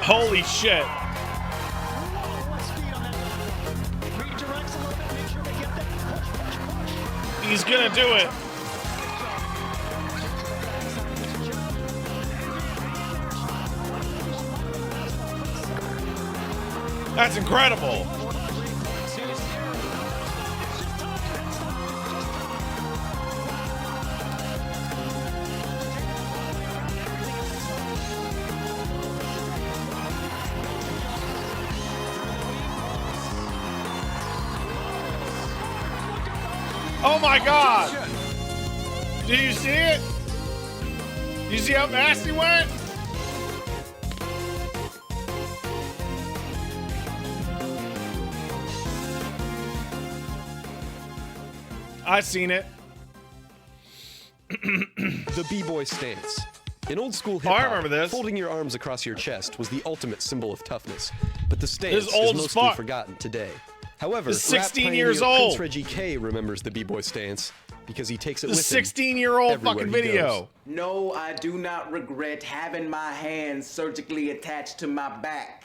Holy shit. He's gonna do it. That's incredible. Oh my God! Did you see it? You see how fast he went? I've seen it. The b-boy stance. In old school Oh, I hip-hop, remember this. folding your arms across your chest was the ultimate symbol of toughness. But the stance This is is old as mostly fuck. forgotten today. However, This is rap 16 pioneer years old. Prince Reggie K remembers the b-boy stance because he takes it This with him 16-year-old everywhere fucking he video. goes. No, I do not regret having my hands surgically attached to my back.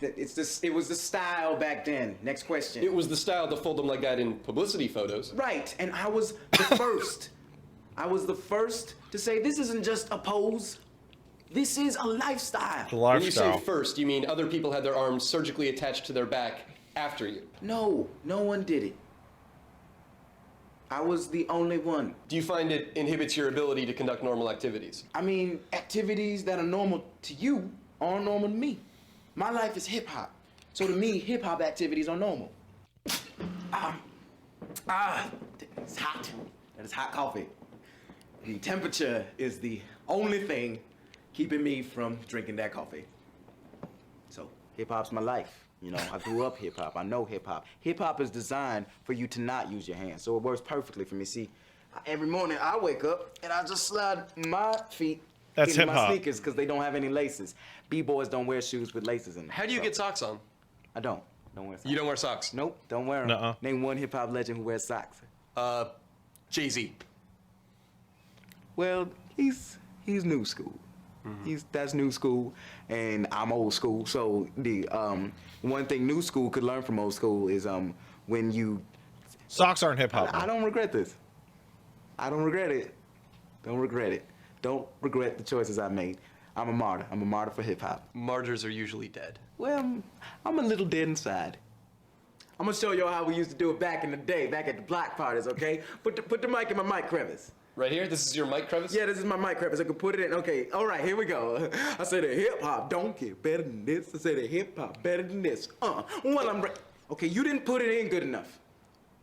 It was the style back then. Next question. It was the style to fold them like that in publicity photos. Right, and I was the first. I was the first to say this isn't just a pose. This is a lifestyle. When you say first, you mean other people had their arms surgically attached to their back after you? No, no one did it. I was the only one. Do you find it inhibits your ability to conduct normal activities? I mean, activities that are normal to you aren't normal to me. My life is hip hop. So to me, hip hop activities are normal. It's hot. That is hot coffee. The temperature is the only thing keeping me from drinking that coffee. So hip hop's my life. You know, I grew up hip hop. I know hip hop. Hip hop is designed for you to not use your hands. So it works perfectly for me. See, every morning I wake up and I just slide my feet That's into my hip-hop. sneakers because they don't have any laces. B-boys don't wear shoes with laces in them. How do you get socks on? I don't. Don't wear socks. You don't wear socks? Nope, don't wear them. Nuh-uh. Name one hip hop legend who wears socks. Jay-Z. Well, he's new school. That's new school, and I'm old school. So the one thing new school could learn from old school is when you Socks aren't hip hop. I don't regret this. I don't regret it. Don't regret it. Don't regret the choices I made. I'm a martyr. I'm a martyr for hip hop. Martyrs are usually dead. Well, I'm a little dead inside. I'm gonna show y'all how we used to do it back in the day, back at the block parties, okay? Put the mic in my mic crevice. Right here? This is your mic crevice? Yeah, this is my mic crevice. I can put it in. Okay, all right, here we go. I said the hip hop don't get better than this. I said the hip hop better than this. Okay, you didn't put it in good enough.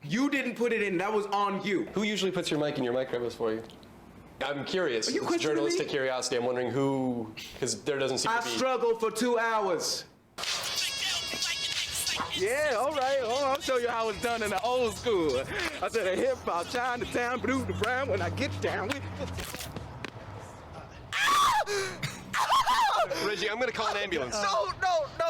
You didn't put it in. That was on you. Who usually puts your mic in your mic crevice for you? I'm curious. Are you It's questioning journalistic me? curiosity. I'm wondering who, because there doesn't seem I to be. struggled for 2 hours. Yeah, all right. I'll show you how it's done in the old school. I said a hip hop, Chinatown, blue to brown. When I get down with. Reggie, I'm gonna call an ambulance. No,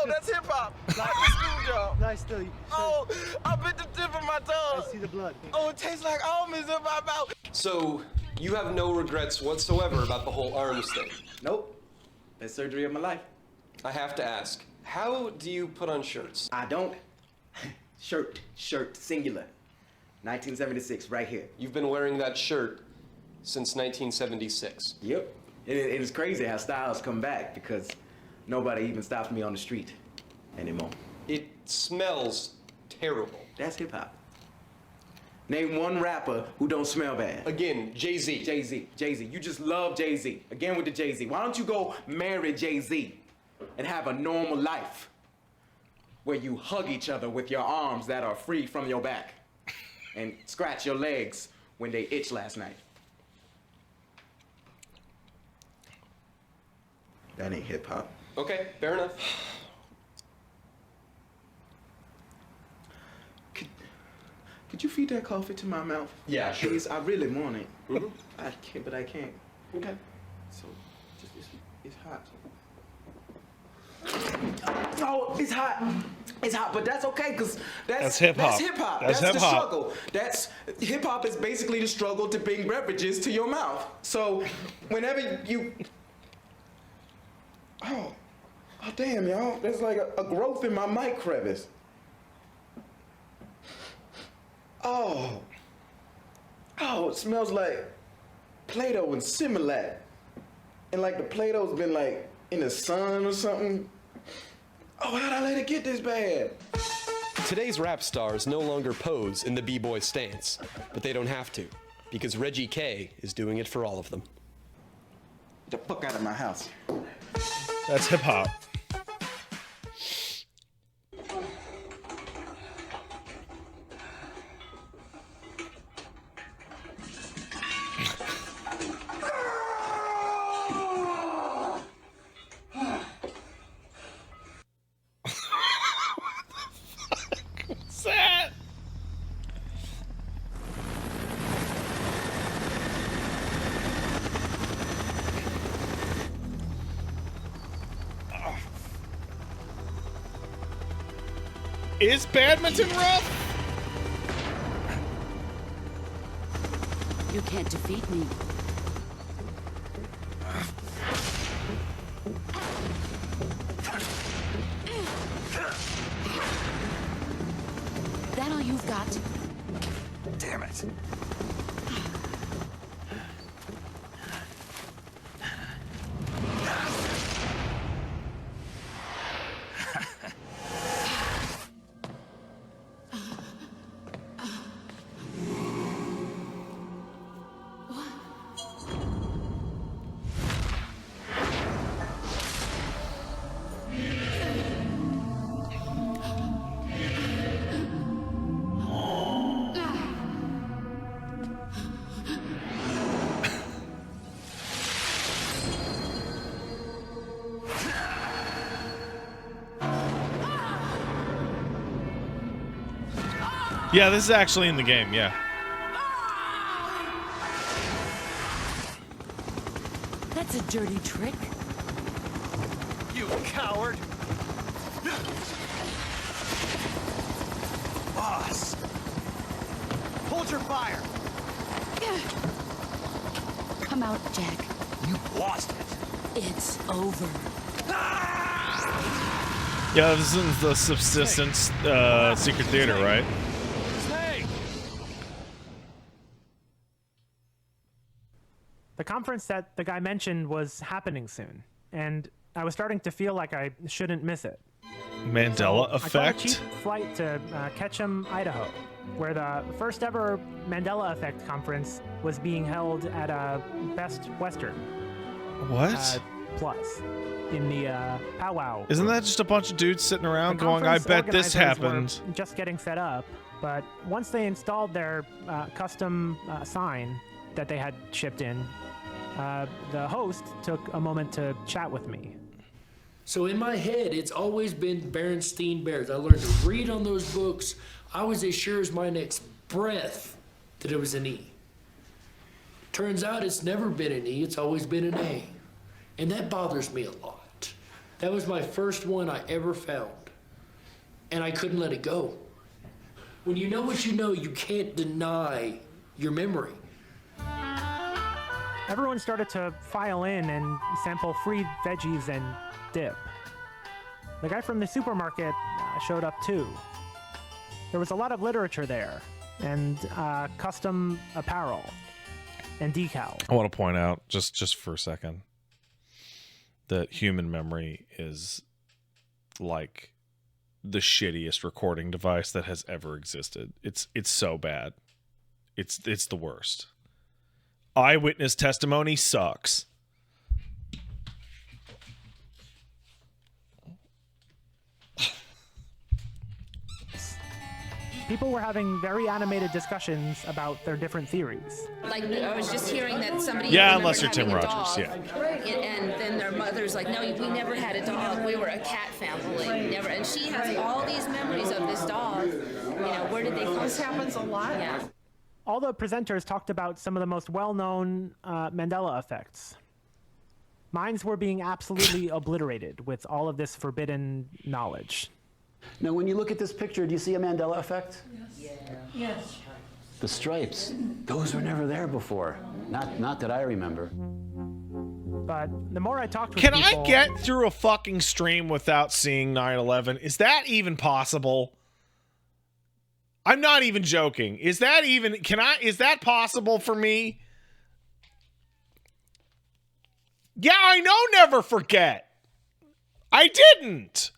that's hip hop. Not the school job. Nice still. Oh, I bit the tip of my tongue. I see the blood. Oh, it tastes like almonds in my mouth. So, you have no regrets whatsoever about the whole arms thing? Nope. Best surgery of my life. I have to ask, how do you put on shirts? I don't. Shirt, singular. 1976, right here. You've been wearing that shirt since 1976. Yep. It is crazy how styles come back because nobody even stops me on the street anymore. It smells terrible. That's hip hop. Name one rapper who don't smell bad. Again, Jay-Z. Jay-Z. You just love Jay-Z. Again with the Jay-Z. Why don't you go marry Jay-Z and have a normal life where you hug each other with your arms that are free from your back and scratch your legs when they itched last night? That ain't hip hop. Okay, fair enough. Could you feed that coffee to my mouth? Yeah, sure. Please, I really want it. I can't, but I can't. Okay. So, just it's hot. Oh, it's hot. It's hot, but that's okay, because that's hip hop. That's hip hop. That's the hip hop. struggle. Hip hop is basically the struggle to bring beverages to your mouth. So, whenever you. Oh damn, y'all. There's like a growth in my mic crevice. Oh, it smells like Play-Doh and Similac. And like the Play-Doh's been like in the sun or something. Oh, how'd I let it get this bad? Today's rap stars no longer pose in the b-boy stance, but they don't have to, because Reggie K is doing it for all of them. Get the fuck out of my house. That's hip hop. What's that? Is badminton rough? You can't defeat me. That all you've got? Damn it. Yeah, this is actually in the game, yeah. That's a dirty trick. You coward! Boss! Hold your fire! Come out, Jack. You lost it. It's over. Yeah, this is the subsistence secret theater, right? The conference that the guy mentioned was happening soon, and I was starting to feel like I shouldn't miss it. Mandela I caught a cheap effect? flight to Ketchum, Idaho, where the first ever Mandela Effect conference was being held at Best Western. What? Plus, in the powwow. Isn't that just a bunch of dudes sitting around The going, I conference bet this organizers were happened? just getting set up, but once they installed their custom sign that they had shipped in, the host took a moment to chat with me. So in my head, it's always been Berenstein Bears. I learned to read on those books. I was as sure as my next breath that it was an E. Turns out it's never been an E, it's always been an A. And that bothers me a lot. That was my first one I ever found. And I couldn't let it go. When you know what you know, you can't deny your memory. Everyone started to file in and sample free veggies and dip. The guy from the supermarket showed up too. There was a lot of literature there, and custom apparel, and decals. I want to point out, just for a second, that human memory is like the shittiest recording device that has ever existed. It's so bad. It's the worst. Eyewitness testimony sucks. People were having very animated discussions about their different theories. Like, I was just hearing that somebody Yeah, unless you're remembered Tim having a Rogers, dog, and then their mother's like, no, we never had a dog. We were a cat family. Never. And she has all these memories of this dog. You know, where did they come? This happens a lot. Yeah. All the presenters talked about some of the most well-known Mandela effects. Minds were being absolutely obliterated with all of this forbidden knowledge. Now, when you look at this picture, do you see a Mandela effect? Yes. Yes. The stripes, those were never there before. Not that I remember. But the more I talked with Can people... I get through a fucking stream without seeing 9/11? Is that even possible? I'm not even joking. Is that possible for me? Yeah, I know never forget. I didn't.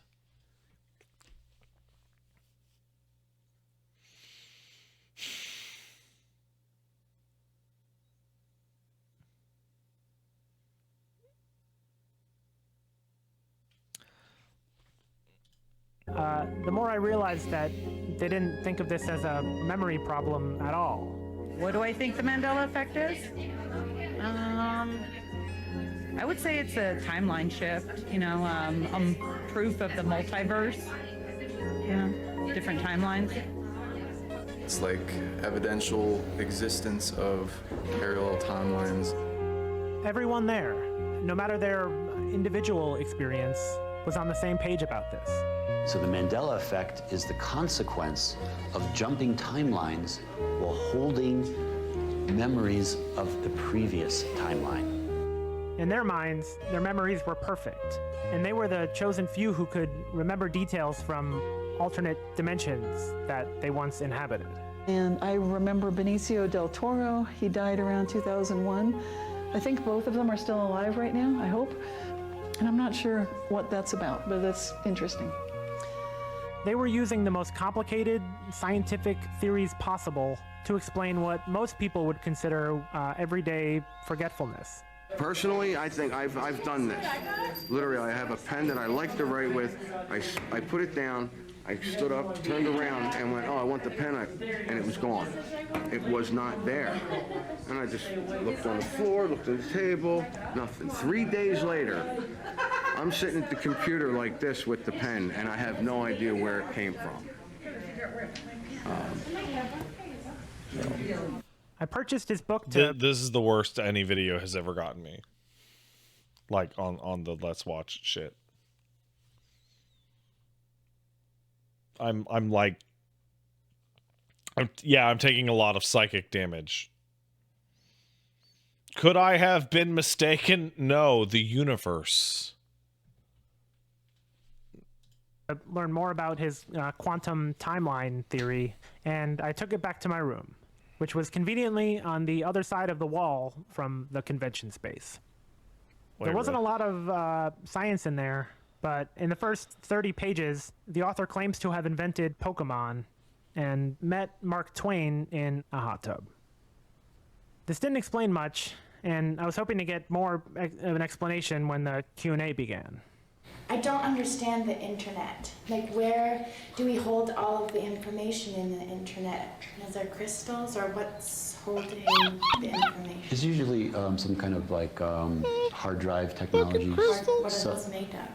the more I realized that they didn't think of this as a memory problem at all. What do I think the Mandela effect is? I would say it's a timeline shift, proof of the multiverse, different timelines. It's like evidential existence of parallel timelines. Everyone there, no matter their individual experience, was on the same page about this. So the Mandela effect is the consequence of jumping timelines while holding memories of the previous timeline. In their minds, their memories were perfect, and they were the chosen few who could remember details from alternate dimensions that they once inhabited. And I remember Benicio del Toro. He died around 2001. I think both of them are still alive right now, I hope. And I'm not sure what that's about, but that's interesting. They were using the most complicated scientific theories possible to explain what most people would consider everyday forgetfulness. Personally, I think I've done this. Literally, I have a pen that I like to write with. I put it down, I stood up, turned around, and went, oh, I want the pen, and it was gone. It was not there. And I just looked on the floor, looked at the table, nothing. 3 days later, I'm sitting at the computer like this with the pen, and I have no idea where it came from. I purchased his book to... This is the worst any video has ever gotten me. Like, on the Let's Watch shit. I'm taking a lot of psychic damage. Could I have been mistaken? No, the universe. Learn more about his quantum timeline theory, and I took it back to my room, which was conveniently on the other side of the wall from the convention space. There wasn't a lot of science in there, but in the first 30 pages, the author claims to have invented Pokemon and met Mark Twain in a hot tub. This didn't explain much, and I was hoping to get more of an explanation when the Q&A began. I don't understand the internet. Like, where do we hold all of the information in the internet? Is there crystals, or what's holding the information? It's usually some kind of like hard drive technology. What are those made of?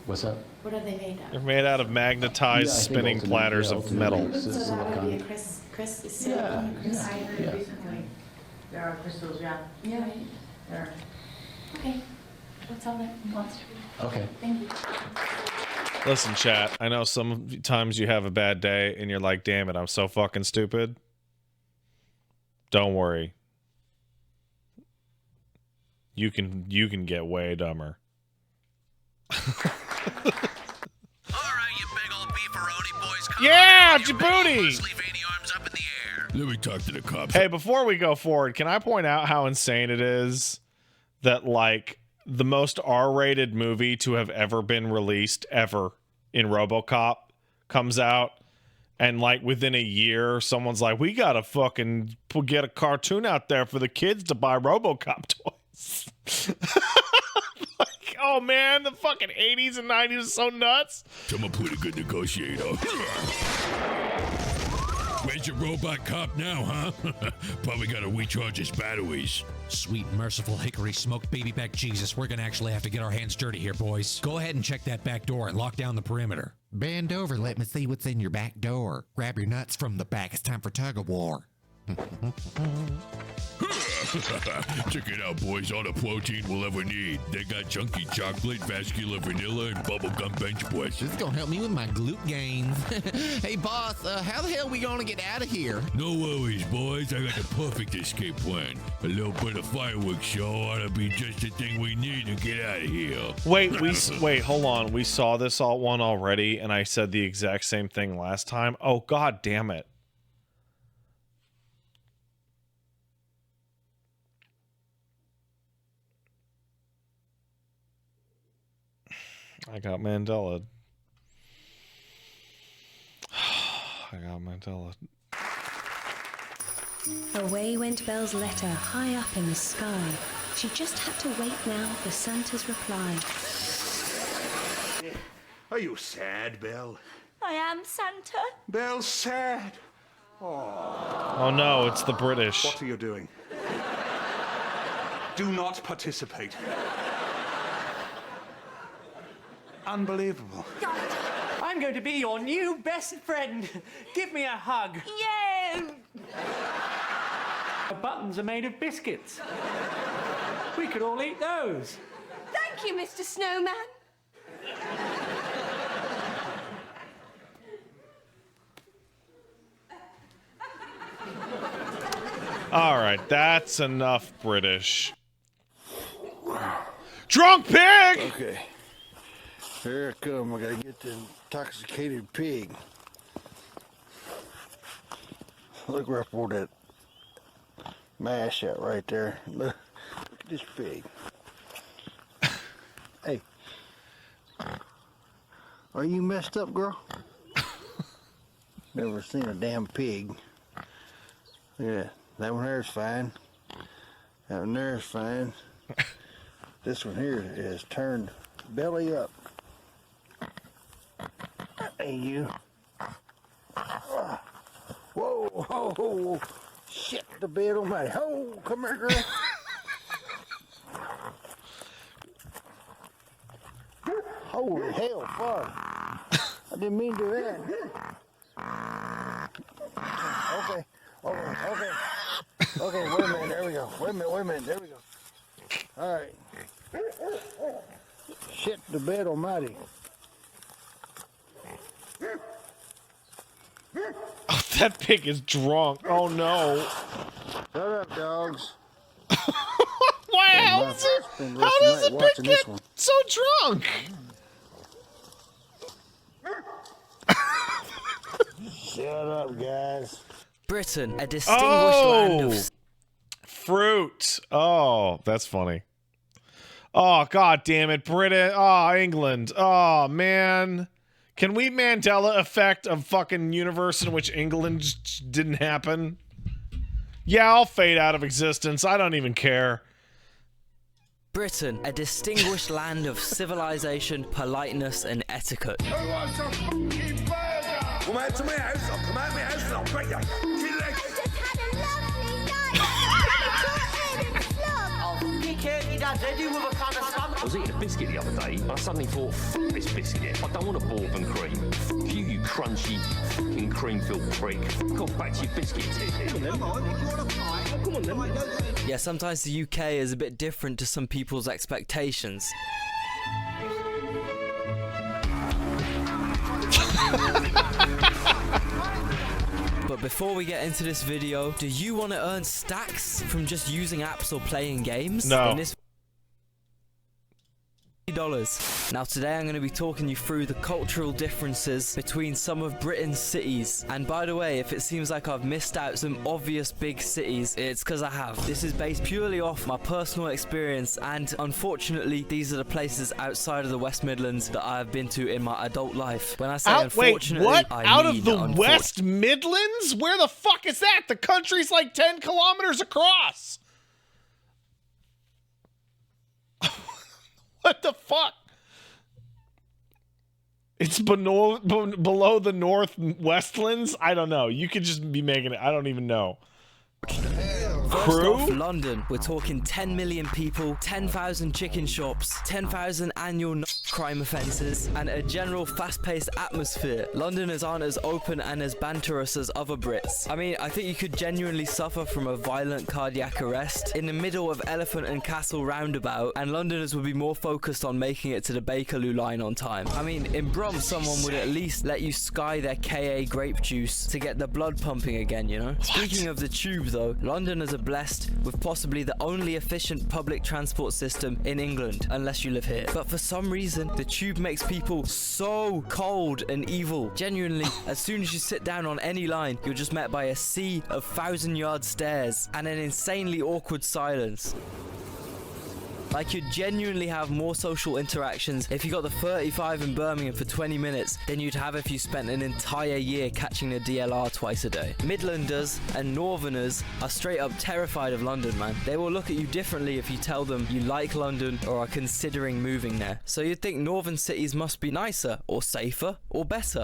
What's that? What are they made of? They're made out of magnetized spinning platters of metal. So that would be a silicon crystal. Recently, there are crystals, yeah. Yeah. There. Okay. What's all that monster? Okay. Thank you. Listen, chat, I know sometimes you have a bad day and you're like, damn it, I'm so fucking stupid. Don't worry. You can get way dumber. Yeah, Djibouti! Let me talk to the cops. Hey, before we go forward, can I point out how insane it is that, like, the most R-rated movie to have ever been released ever in Robocop comes out, and, like, within a year, someone's like, we gotta fucking get a cartoon out there for the kids to buy Robocop toys. Like, oh man, the fucking 80s and 90s is so nuts. I'm a pretty good negotiator. Where's your robot cop now, huh? Probably gotta recharge his batteries. Sweet, merciful, hickory smoked baby back Jesus, we're gonna actually have to get our hands dirty here, boys. Go ahead and check that back door and lock down the perimeter. Bend over, let me see what's in your back door. Grab your nuts from the back, it's time for tug of war. Check it out, boys. All the protein we'll ever need. They got chunky chocolate, vascular vanilla, and bubblegum bench press. This is gonna help me with my glute gains. Hey, boss, how the hell are we gonna get out of here? No worries, boys. I got the perfect escape plan. A little bit of fireworks show ought to be just the thing we need to get out of here. Wait, hold on. We saw this one already, and I said the exact same thing last time. Oh, god damn it. I got Mandela. I got Mandela. Away went Belle's letter high up in the sky. She just had to wait now for Santa's reply. Are you sad, Belle? I am Santa. Well said. Oh no, it's the British. What are you doing? Do not participate. Unbelievable. I'm going to be your new best friend. Give me a hug. Yeah. The buttons are made of biscuits. We could all eat those. Thank you, Mr. Snowman. All right, that's enough British. Drunk pig! Okay. Here I come. I gotta get the intoxicated pig. Look where I pulled that mash out right there. Look at this pig. Hey. Are you messed up, girl? Never seen a damn pig. Yeah, that one there's fine. That one there's fine. This one here is turned belly up. Hey, you. Whoa, whoa, whoa. Shit, the bed on my. Oh, come here, girl. Holy hell, fuck. I didn't mean to do that. Okay, okay. Okay, wait a minute, there we go. Wait a minute, there we go. All right. Shit, the bed almighty. Oh, that pig is drunk. Oh no. Shut up, dogs. Wow, how does the pig get so drunk? Shut up, guys. Britain, a distinguished land of... Fruit. Oh, that's funny. Oh, god damn it, Britain. Oh, England. Oh, man. Can we Mandela effect a fucking universe in which England just didn't happen? Yeah, I'll fade out of existence. I don't even care. Britain, a distinguished land of civilization, politeness, and etiquette. Come out to my house, I'll come out of my house and I'll break your legs. I was eating a biscuit the other day, and I suddenly thought, F this biscuit. I don't want a bourbon cream. F you crunchy, fucking cream-filled prick. F off back to your biscuit. Come on, if you want to fly, come on then. Yeah, sometimes the UK is a bit different to some people's expectations. But before we get into this video, do you want to earn stacks from just using apps or playing games? No. Then this $50. Now today I'm going to be talking you through the cultural differences between some of Britain's cities. And by the way, if it seems like I've missed out some obvious big cities, it's because I have. This is based purely off my personal experience, and unfortunately these are the places outside of the West Midlands that I have been to in my adult life. When I say unfortunately, wait, what? I Out mean of the West Midlands? Where the fuck is that? The country's like 10 kilometers across. What the fuck? It's below the Northwestlands? I don't know. You could just be making it. I don't even know. First off, London. We're talking 10 million people, 10,000 chicken shops, 10,000 annual crime offences, and a general fast-paced atmosphere. Londoners aren't as open and as banterous as other Brits. I mean, I think you could genuinely suffer from a violent cardiac arrest in the middle of Elephant and Castle roundabout, and Londoners would be more focused on making it to the Bakerloo line on time. I mean, in Brum, someone would at least let you sky their KA grape juice to get the blood pumping again, you know? Speaking of the tube, though, Londoners are blessed with possibly the only efficient public transport system in England, unless you live here. But for some reason, the tube makes people so cold and evil. Genuinely, as soon as you sit down on any line, you're just met by a sea of 1,000-yard stares and an insanely awkward silence. Like, you'd genuinely have more social interactions if you got the 35 in Birmingham for 20 minutes than you'd have if you spent an entire year catching the DLR twice a day. Midlanders and Northerners are straight up terrified of London, man. They will look at you differently if you tell them you like London or are considering moving there. So you'd think northern cities must be nicer or safer or better.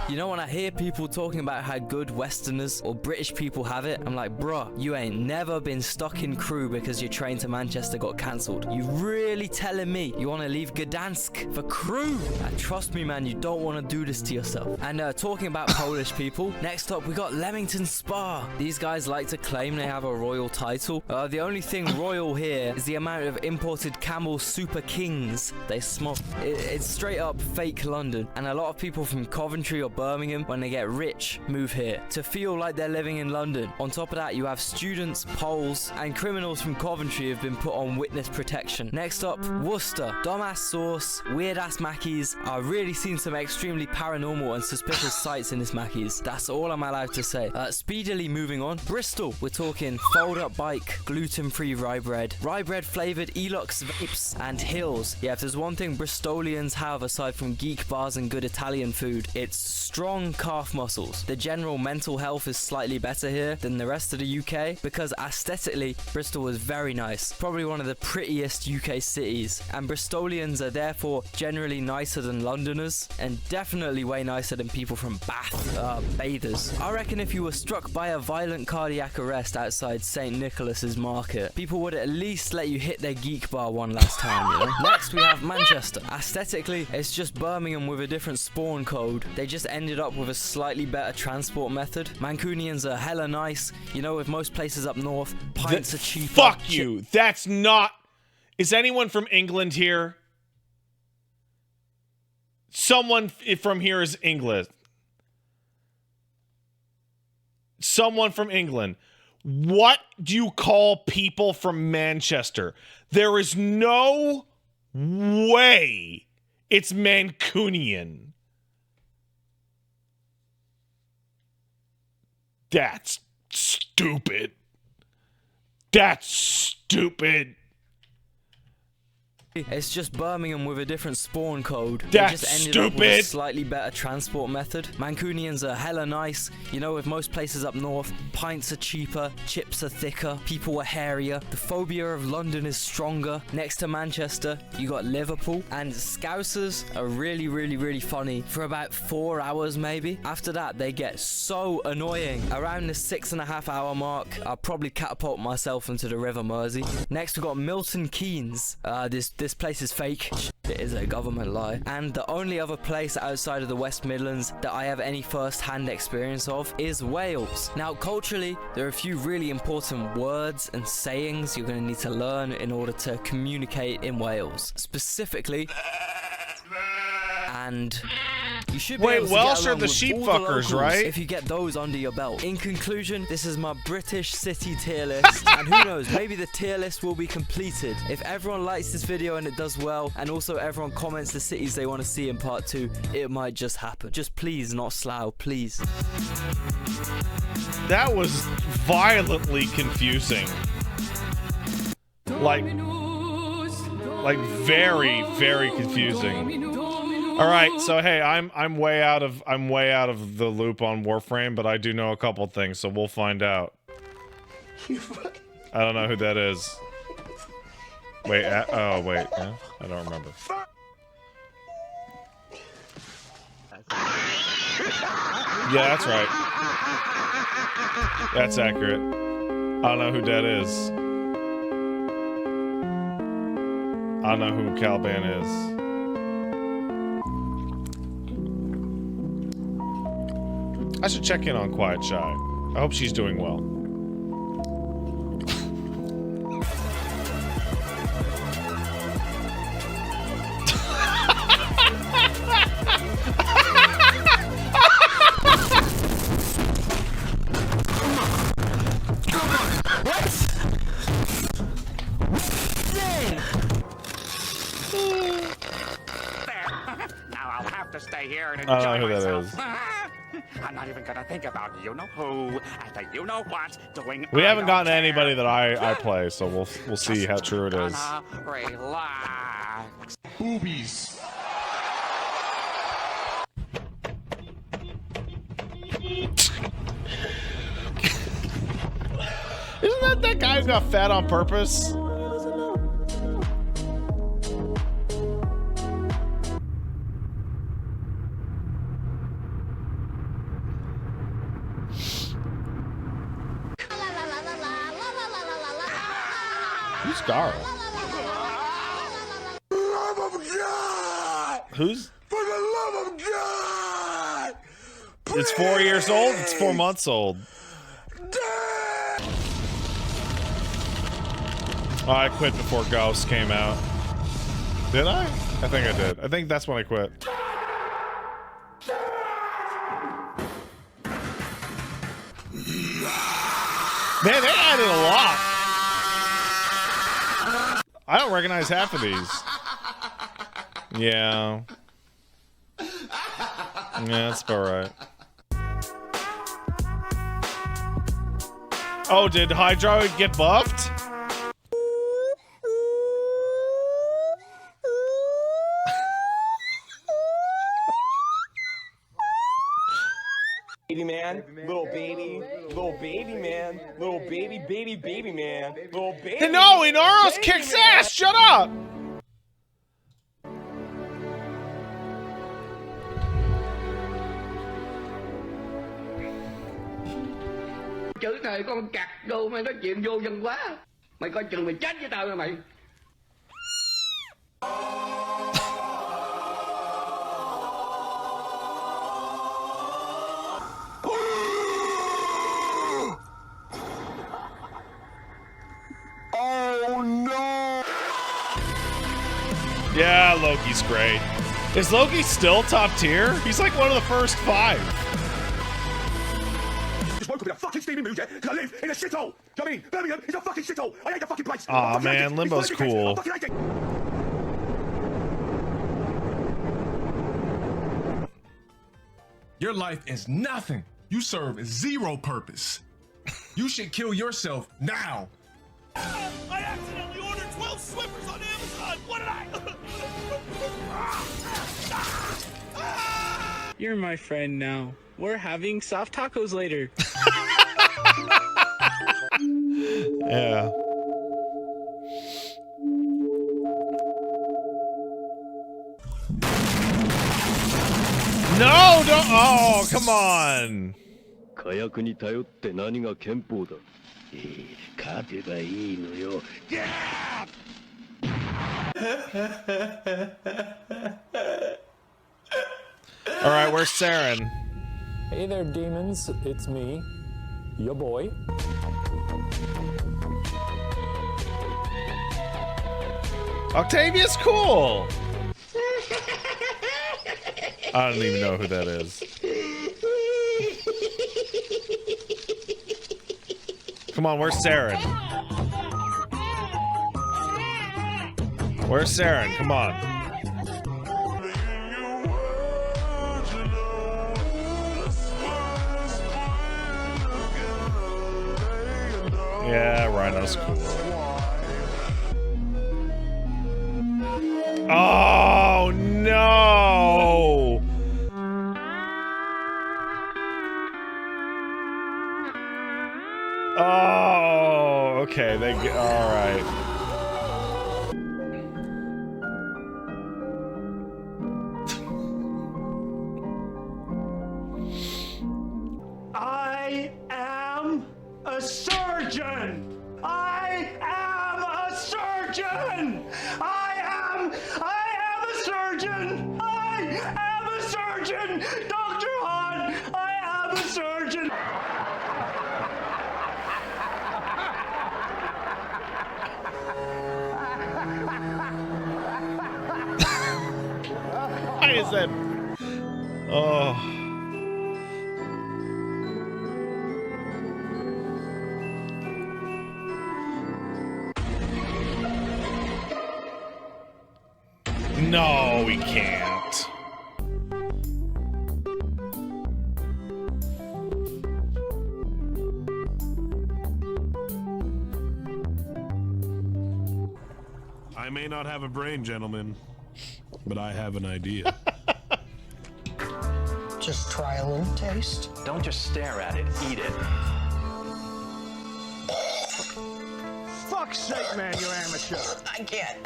You know, when I hear people talking about how good Westerners or British people have it, I'm like, bruh, you ain't never been stuck in Crewe because your train to Manchester got cancelled. You really telling me you want to leave Gdansk for Crewe? And trust me, man, you don't want to do this to yourself. And talking about Polish people, next up we got Leamington Spa. These guys like to claim they have a royal title. The only thing royal here is the amount of imported Camel Super Kings they smoke. It's straight up fake London, and a lot of people from Coventry or Birmingham, when they get rich, move here to feel like they're living in London. On top of that, you have students, Poles, and criminals from Coventry have been put on witness protection. Next up, Worcester. Dumbass sauce, weird-ass Mackies. I've really seen some extremely paranormal and suspicious sights in this Mackies. That's all I'm allowed to say. Speedily moving on. Bristol. We're talking fold-up bike, gluten-free rye bread flavored Elux vapes, and hills. Yeah, if there's one thing Bristolians have aside from geek bars and good Italian food, it's strong calf muscles. The general mental health is slightly better here than the rest of the UK because aesthetically, Bristol is very nice. Probably one of the prettiest UK cities, and Bristolians are therefore generally nicer than Londoners, and definitely way nicer than people from Bath, bathers. I reckon if you were struck by a violent cardiac arrest outside St. Nicholas's Market, people would at least let you hit their geek bar one last time, you know? Next we have Manchester. Aesthetically, it's just Birmingham with a different spawn code. They just ended up with a slightly better transport method. Mancunians are hella nice. You know, with most places up north, pints are cheaper. Fuck you. That's not... Is anyone from England here? Someone from here is England. Someone from England. What do you call people from Manchester? There is no way it's Mancunian. That's stupid. That's stupid. It's just Birmingham with a different spawn code. That's they just ended stupid. Up with a slightly better transport method. Mancunians are hella nice. You know, with most places up north, pints are cheaper, chips are thicker, people are hairier. The phobia of London is stronger. Next to Manchester, you got Liverpool. And Scousers are really, really, really funny for about 4 hours maybe. After that, they get so annoying. Around the 6.5 hour mark, I'll probably catapult myself into the River Mersey. Next, we got Milton Keynes. This place is fake. It is a government lie. And the only other place outside of the West Midlands that I have any first-hand experience of is Wales. Now, culturally, there are a few really important words and sayings you're going to need to learn in order to communicate in Wales. Specifically, and... You should be able to Welsh get are along the with sheep all the fuckers, locals right? if you get those under your belt. In conclusion, this is my British city tier list, and who knows, maybe the tier list will be completed. If everyone likes this video and it does well, and also everyone comments the cities they want to see in part 2, it might just happen. Just please, not Slough, please. That was violently confusing. Like very, very confusing. All right, so hey, I'm way out of the loop on Warframe, but I do know a couple things, so we'll find out. I don't know who that is. Wait, oh wait, yeah? I don't remember. Yeah, that's right. That's accurate. I don't know who that is. I don't know who Caliban is. I should check in on Quiet Shy. I hope she's doing well. Now I'll have to stay here and I enjoy don't know who myself. that is. I'm not even gonna think about you know who and the you know what doing. We haven't gotten anybody that I play, so we'll see how true it is. Relax. Boobies. Isn't that guy who got fat on purpose? Who's Gale? Love of God! Who's? For the love of God! It's 4 years old? It's 4 months old. Oh, I quit before Ghost came out. Did I? I think I did. I think that's when I quit. Man, they added a lot. I don't recognize half of these. Yeah. Yeah, that's about right. Oh, did Hydro get buffed? Baby man, little baby man, little baby man, little baby. Hey, no, Inaros kicks ass. Shut up. Chữ thời con cặc đồ mày nói chuyện vô dân quá. Mày coi chừng mày chết với tao nha mày. Oh no! Yeah, Loki's great. Is Loki still top tier? He's like one of the first 5. Just woke up in a fucking steaming mood, yeah? Because I live in a shithole. Do you know what I mean? Birmingham is a fucking shithole. I hate the fucking place. Aw, man, Limbo's cool. Your life is nothing. You serve zero purpose. You should kill yourself now. I accidentally ordered 12 Swiffers on Amazon. What did I? You're my friend now. We're having soft tacos later. Yeah. No, don't. Oh, come on. 火薬に頼って何が憲法だ。勝てばいいのよ。All right, where's Saren? Hey there, demons. It's me, your boy. Octavia's cool. I don't even know who that is. Come on, where's Saren? Where's Saren? Come on. Yeah, Rhino's cool. Oh, no! Oh, okay, they get, all right. I am a surgeon. I am a surgeon. I am a surgeon. I am a surgeon. Dr. Han, I am a surgeon. Why is that? Oh. No, we can't. may not have a brain, gentlemen, but I have an idea. Just try a little taste. Don't just stare at it, eat it. Fuck's sake, man, you're amateur. I can't.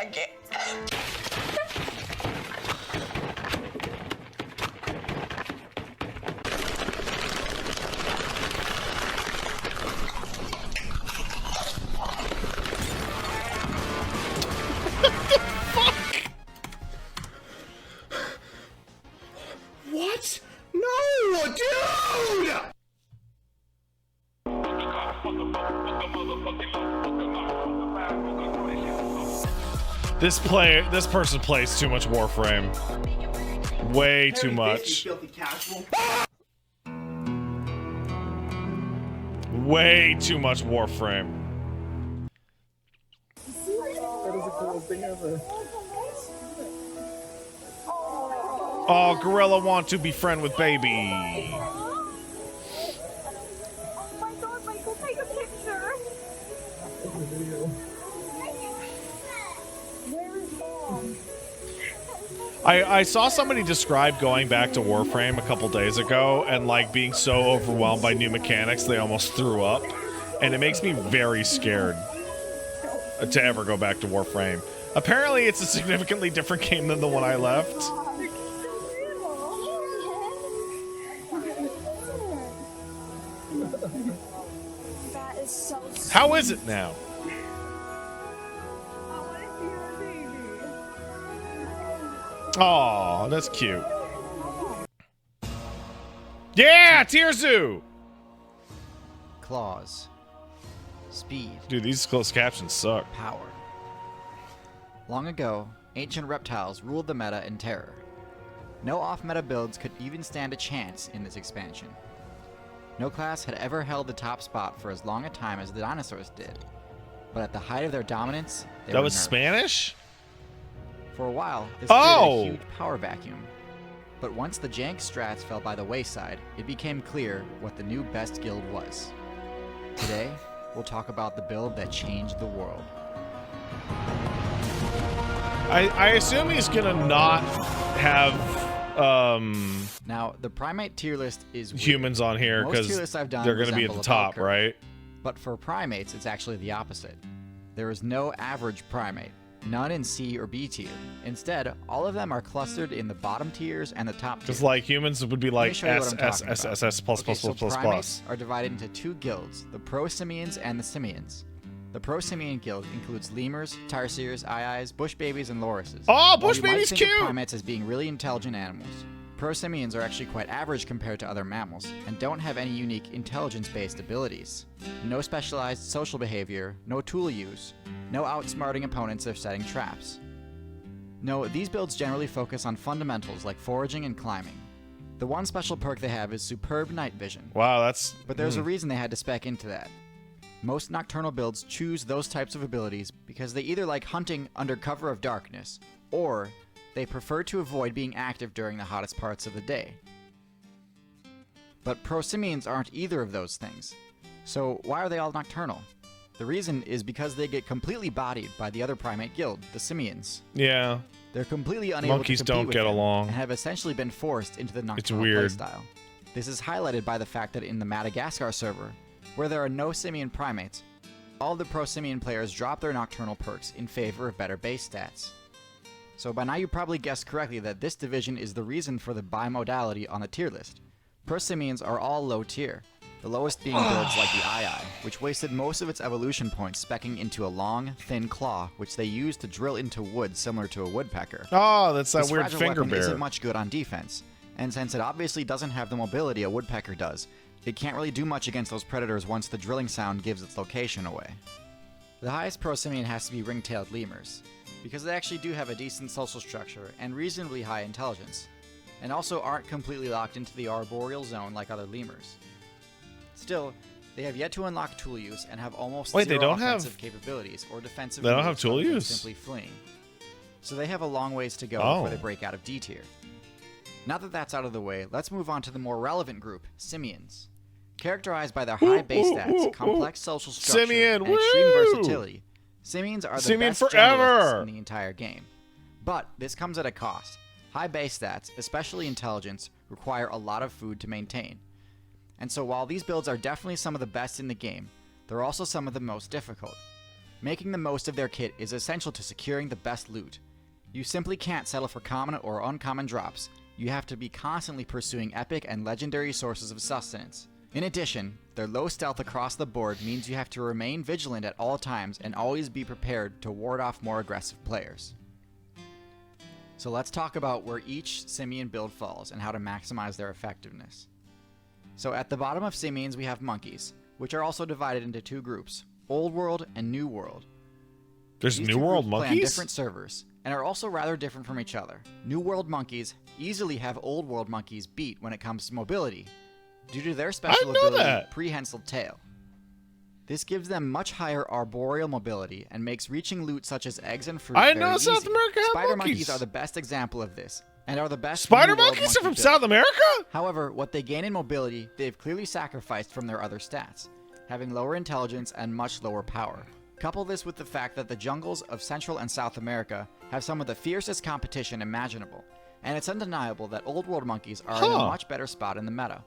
What? No, dude! This person plays too much Warframe. Way too much. Way too much Warframe. That is the coolest thing ever. Oh, Gorilla want to be friend with baby. Oh my god, Michael, take a picture. Where is Mom? I saw somebody describe going back to Warframe a couple days ago and like being so overwhelmed by new mechanics they almost threw up, and it makes me very scared to ever go back to Warframe. Apparently it's a significantly different game than the one I left. That is so sweet. How is it now? Oh, that's cute. Yeah, Tearzu! Claws. Speed. Dude, these closed captions suck. Power. Long ago, ancient reptiles ruled the meta in terror. No off-meta builds could even stand a chance in this expansion. No class had ever held the top spot for as long a time as the dinosaurs did. But at the height of their dominance, they That were was nerfed. Spanish? For a while, this Oh! created a huge power vacuum. But once the jank strats fell by the wayside, it became clear what the new best guild was. Today, we'll talk about the build that changed the world. I assume he's gonna not have Now, the Primate tier list is weird. humans on here Most because tier lists I've done they're gonna be at resemble the a bell top, curve. right? But for Primates, it's actually the opposite. There is no average Primate, none in C or B tier. Instead, all of them are clustered in the bottom tiers and the top tier. Because like humans would be Let me like show you what S I'm S talking S about. S S plus Okay, plus so plus plus primates plus. are divided into two guilds, the Pro-Simians and the Simians. The Pro-Simian guild includes lemurs, tarsiers, aye-ayes, bush babies, and lorises. Oh, While bush you might baby's think of cute! primates as being really intelligent animals, Pro-Simians are actually quite average compared to other mammals, and don't have any unique intelligence-based abilities. No specialized social behavior, no tool use, no outsmarting opponents or setting traps. No, these builds generally focus on fundamentals like foraging and climbing. The one special perk they have is superb night vision. Wow, that's... But there's a reason they had to spec into that. Most nocturnal builds choose those types of abilities because they either like hunting under cover of darkness, or they prefer to avoid being active during the hottest parts of the day. But Pro-Simians aren't either of those things. So why are they all nocturnal? The reason is because they get completely bodied by the other primate guild, the Simians. Yeah. They're completely unable Monkeys to compete don't with get them along. and have essentially been forced into the nocturnal weird. playstyle. This is highlighted by the fact that in the Madagascar server, where there are no simian primates, all the pro-simian players drop their nocturnal perks in favor of better base stats. So by now you probably guessed correctly that this division is the reason for the bimodality on the tier list. Pro-simians are all low tier, the lowest being builds like the Eye-Eye, which wasted most of its evolution points specking into a long, thin claw, which they use to drill into wood similar to a woodpecker. Oh, that's that This weird fragile finger weapon bear. isn't much good on defense, and since it obviously doesn't have the mobility a woodpecker does, it can't really do much against those predators once the drilling sound gives its location away. The highest pro-simian has to be ring-tailed lemurs, because they actually do have a decent social structure and reasonably high intelligence, and also aren't completely locked into the arboreal zone like other lemurs. Still, they have yet to unlock tool use and have almost Wait, they zero don't have- offensive capabilities or defensive They don't have moves tool other than use? simply fleeing. So they have a long ways to go Oh. before they break out of D tier. Now that that's out of the way, let's move on to the more relevant group, Simians. Characterized by their high base stats, complex social structure, Simian, and extreme woo! versatility, Simians are the Simian best forever! generalists in the entire game. But this comes at a cost. High base stats, especially intelligence, require a lot of food to maintain. And so while these builds are definitely some of the best in the game, they're also some of the most difficult. Making the most of their kit is essential to securing the best loot. You simply can't settle for common or uncommon drops. You have to be constantly pursuing epic and legendary sources of sustenance. In addition, their low stealth across the board means you have to remain vigilant at all times and always be prepared to ward off more aggressive players. So let's talk about where each Simian build falls and how to maximize their effectiveness. So at the bottom of Simians we have monkeys, which are also divided into two groups, Old World and New World. There's These New two World groups play on monkeys? different servers and are also rather different from each other. New World monkeys easily have Old World monkeys beat when it comes to mobility, due to their special ability, Prehensile Tail. This gives them much higher arboreal mobility and makes reaching loot such as eggs and fruit I very know easy. South America have Spider monkeys. monkeys are the best example of this, and are the best Spider New World monkeys are monkey from build. South America? However, what they gain in mobility, they've clearly sacrificed from their other stats, having lower intelligence and much lower power. Couple this with the fact that the jungles of Central and South America have some of the fiercest competition imaginable, and it's undeniable that Old World monkeys are in a much better spot in the meta.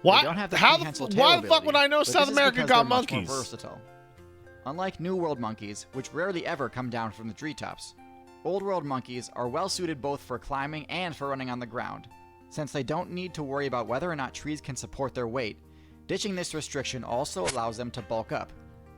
Why? They don't have the How prehensile the, tail why the fuck ability, would I know but South this is America because got they're much monkeys? more versatile. Unlike New World monkeys, which rarely ever come down from the treetops, Old World monkeys are well suited both for climbing and for running on the ground. Since they don't need to worry about whether or not trees can support their weight, ditching this restriction also allows them to bulk up,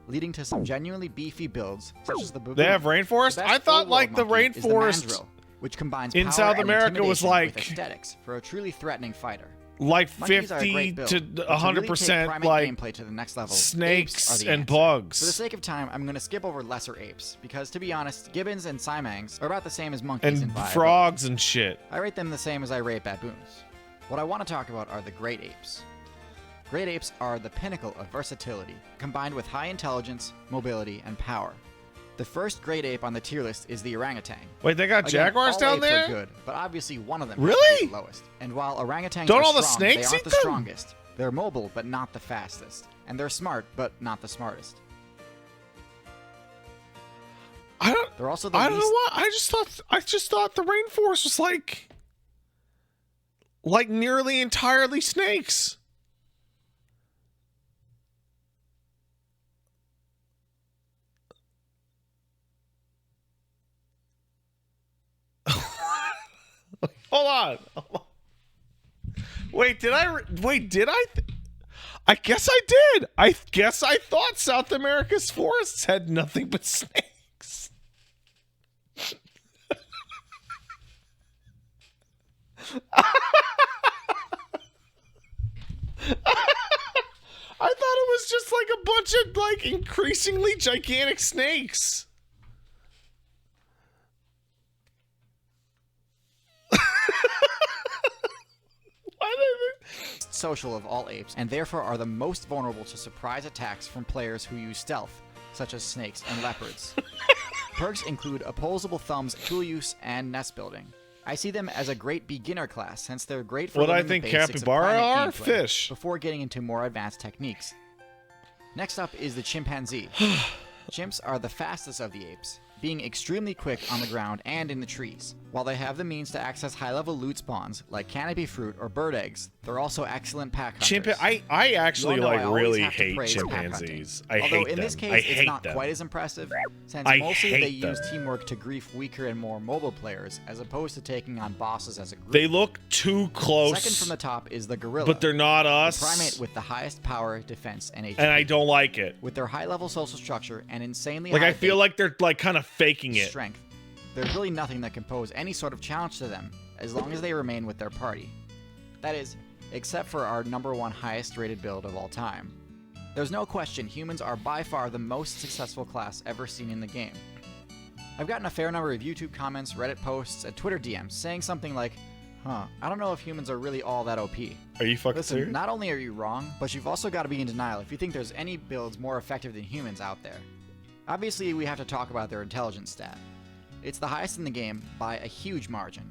leading to some genuinely beefy builds, such as the baboon. They have rainforest? The best I thought Old like World the monkey is the rainforest mandrill, which combines in power South and America was intimidation like with aesthetics for a truly threatening fighter. like Monkeys are a 50 great build, to but really 100% take Primate like gameplay to the next level, snakes apes are the and answer. bugs. For the sake of time, I'm going to skip over lesser apes, because to be honest, gibbons and siamangs are about the same as monkeys and in vibe. frogs and shit. I rate them the same as I rate baboons. What I want to talk about are the great apes. Great apes are the pinnacle of versatility, combined with high intelligence, mobility, and power. The first great ape on the tier list is the orangutan. Wait, they got Again, jaguars all down apes there? Are good, but obviously one of them Really? has to be the lowest. And while orangutans Don't are all the strong, snakes they eat aren't the them? strongest. They're mobile, but not the fastest. And they're smart, but not the smartest. They're also the I don't know least- what. I just thought the rainforest was like nearly entirely snakes. Hold on. Wait, did I? I guess I did. I guess I thought South America's forests had nothing but snakes. I thought it was just like a bunch of like increasingly gigantic snakes. social of all apes, and therefore are the most vulnerable to surprise attacks from players who use stealth, such as snakes and leopards. Perks include opposable thumbs, tool use, and nest building. I see them as a great beginner class, since they're great for What I learning the think basics capybara of are? primate gameplay Fish. before getting into more advanced techniques. Next up is the chimpanzee. Chimps are the fastest of the apes, being extremely quick on the ground and in the trees. While they have the means to access high-level loot spawns like canopy fruit or bird eggs, they're also excellent pack hunters. I actually You all know like I always really have to hate praise pack chimpanzees. hunting. I Although hate in them. this case, I it's hate not them. quite as impressive, since I mostly hate they use them. teamwork to grief weaker and more mobile players, as opposed to taking on bosses as a group. They look too close. Second from the top is the gorilla, but they're not us. the primate with the highest power, defense, and HP. And I don't like it. With their high-level social structure and insanely Like high I feel like they're like kind of faking it. strength, there's really nothing that can pose any sort of challenge to them as long as they remain with their party. That is, except for our #1 highest rated build of all time. There's no question humans are by far the most successful class ever seen in the game. I've gotten a fair number of YouTube comments, Reddit posts, and Twitter DMs saying something like, I don't know if humans are really all that OP. Are you fucking Listen, serious? not only are you wrong, but you've also got to be in denial if you think there's any builds more effective than humans out there. Obviously, we have to talk about their intelligence stat. It's the highest in the game by a huge margin,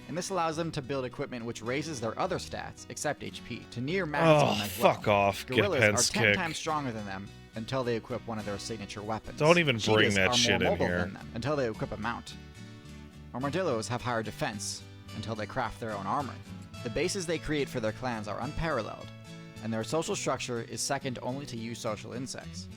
and this allows them to build equipment which raises their other stats, except HP, to near maximum as well. Fuck off. Get Gorillas Pence are 10 kick. times stronger than them, until they equip one of their signature weapons. Don't even bring Cheetahs that are shit more in mobile here. than them until they equip a mount. Armadillos have higher defense until they craft their own armor. The bases they create for their clans are unparalleled, and their social structure is second only to eusocial insects.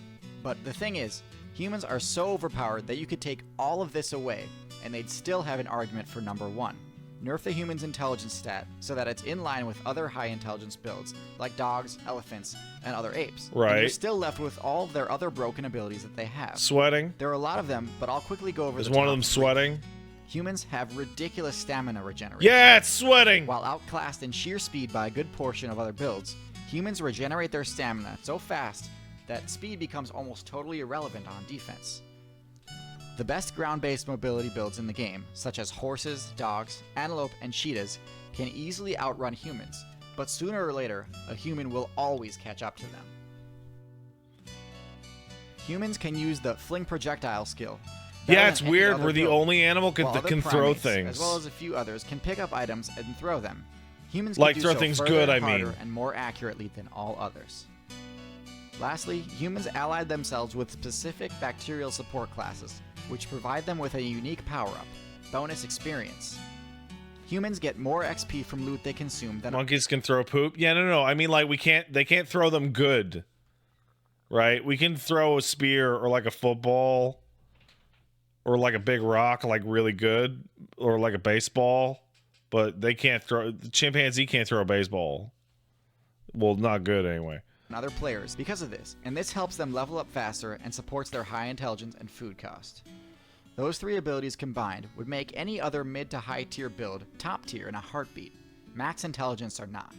But the thing is, humans are so overpowered that you could take all of this away, and they'd still have an argument for number one. Nerf the human's intelligence stat so that it's in line with other high intelligence builds, like dogs, elephants, and other apes. Right. And you're still left with all of their other broken abilities that they have. Sweating. There are a lot of them, but I'll quickly go over Is the one of top them three. sweating? Humans have ridiculous stamina regeneration. Yeah, it's sweating! While outclassed in sheer speed by a good portion of other builds, humans regenerate their stamina so fast that speed becomes almost totally irrelevant on defense. The best ground-based mobility builds in the game, such as horses, dogs, antelope, and cheetahs, can easily outrun humans, but sooner or later, a human will always catch up to them. Humans can use the fling projectile skill. Yeah, better it's than any weird. other We're the build, only animal while that other can throw primates, things. as well as a few others, can pick up items and throw them. Humans Like can do throw so things further good, and I mean. harder and more accurately than all others. Lastly, humans allied themselves with specific bacterial support classes, which provide them with a unique power-up, bonus experience. Humans get more XP from loot they consume than Monkeys can throw poop. Yeah, no. I mean, like they can't throw them good, right? We can throw a spear or like a football, or like a big rock, like really good, or like a baseball, but they can't throw. The chimpanzee can't throw a baseball. Well, not good anyway. other players because of this, and this helps them level up faster and supports their high intelligence and food cost. Those three abilities combined would make any other mid to high tier build top tier in a heartbeat. Max intelligence are not.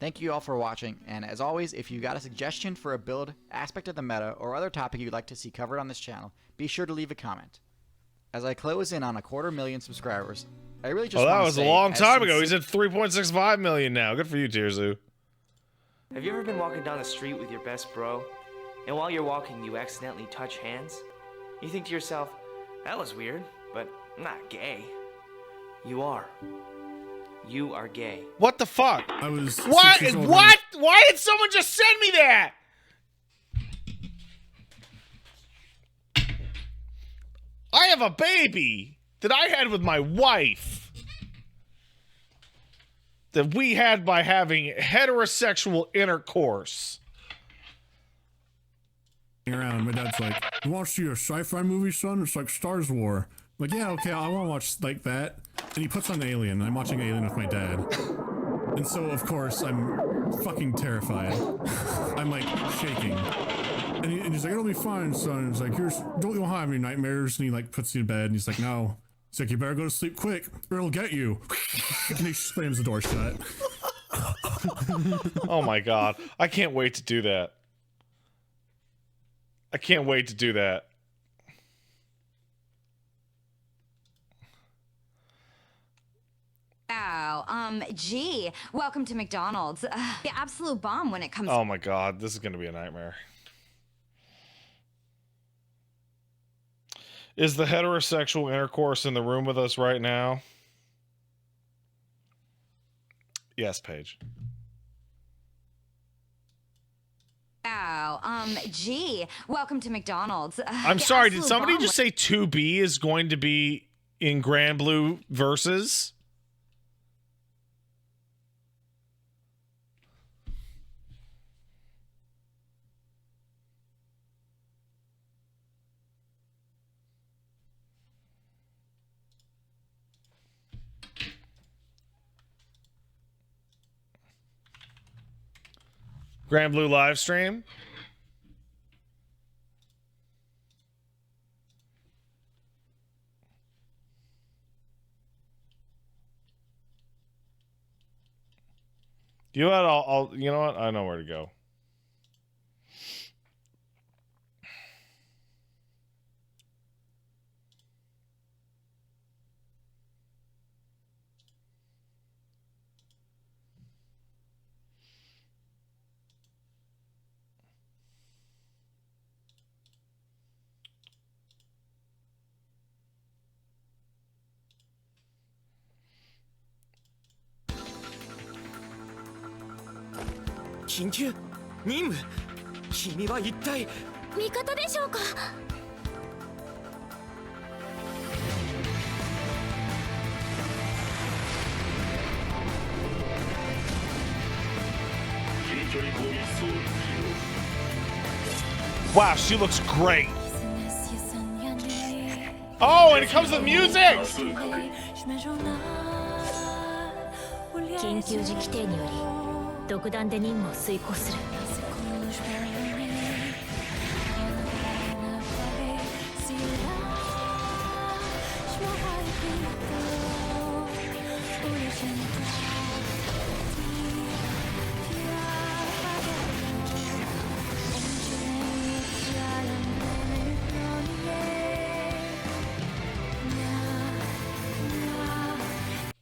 Thank you all for watching, and as always, if you got a suggestion for a build, aspect of the meta, or other topic you'd like to see covered on this channel, be sure to leave a comment. As I close in on 250,000 subscribers, I really just that want to was say, a long as time ago. sincere- He's at 3.65 million now. Good for you, Tirzu. Have you ever been walking down the street with your best bro, and while you're walking, you accidentally touch hands? You think to yourself, that was weird, but I'm not gay. You are. You are gay. What the fuck? I was. What? What? Why did someone just send me that? I have a baby that I had with my wife that we had by having heterosexual intercourse. Around, my dad's like, "You want to see a sci-fi movie, son? It's like Star Wars." I'm like, yeah, okay, I want to watch like that. And he puts on Alien. And I'm watching Alien with my dad, and so of course I'm fucking terrified. I'm like shaking, and he's like, "It'll be fine, son." He's like, "Don't you have any nightmares?" And he like puts you to bed, and he's like, "No." He's like, "You better go to sleep quick, or it'll get you." And he slams the door shut. Oh my god. I can't wait to do that. I can't wait to do that. Gee, welcome to McDonald's. The absolute bomb when it comes. Oh my god, this is going to be a nightmare. Is the heterosexual intercourse in the room with us right now? Yes, Paige. Gee, welcome to McDonald's. I'm The sorry, did absolute somebody bomb just say 2B is going to be in Granblue Versus? Granblue live stream? You know what? You know what? I know where to go. King, 任務君は一体味方でしょうか。Wow, she looks great. Oh, and it comes with music. 緊急時規定により独断で任務を遂行する。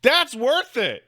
That's worth it.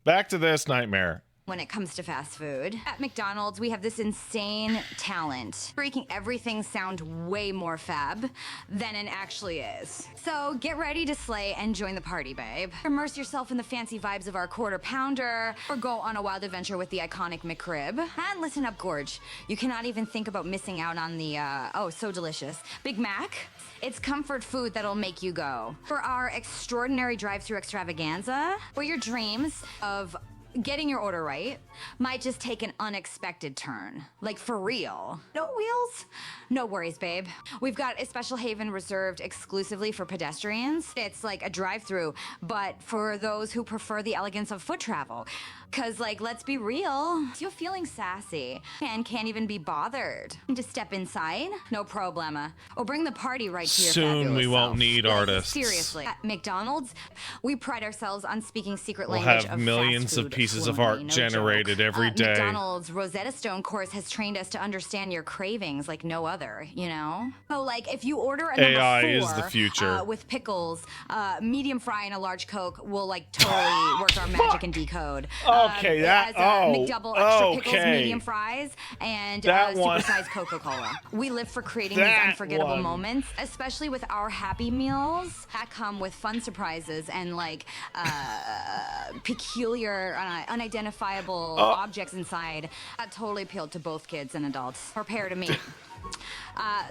Back to this nightmare. When it comes to fast food, at McDonald's, we have this insane talent, making everything sound way more fab than it actually is. So get ready to slay and join the party, babe. Immerse yourself in the fancy vibes of our quarter pounder, or go on a wild adventure with the iconic McRib. And listen up, Gorge. You cannot even think about missing out on the, oh, so delicious, Big Mac. It's comfort food that'll make you go. For our extraordinary drive-thru extravaganza, where your dreams of getting your order right might just take an unexpected turn. Like, for real. No wheels? No worries, babe. We've got a special haven reserved exclusively for pedestrians. It's like a drive-thru, but for those who prefer the elegance of foot travel. Cause, like, let's be real, if you're feeling sassy and can't even be bothered to step inside, no problema. Or bring the party right to your Soon fabulous we won't self. need Like, artists. Seriously. At McDonald's, we pride ourselves on speaking secret We'll language have of millions fast of food pieces of fluently, art no generated joke. every day. McDonald's Rosetta Stone course has trained us to understand your cravings like no other, you know? So, like, if you order a number AI 4 is the future. With pickles, medium fry and a large Coke, we'll, like, totally work our magic and decode. Okay, that- as a oh, McDouble extra pickles, okay. medium fries, and That one- supersized Coca-Cola. We live for creating That these unforgettable one. moments, especially with our Happy Meals that come with fun surprises and, like, peculiar, unidentifiable objects inside. That totally appealed to both kids and adults. Prepare to meet.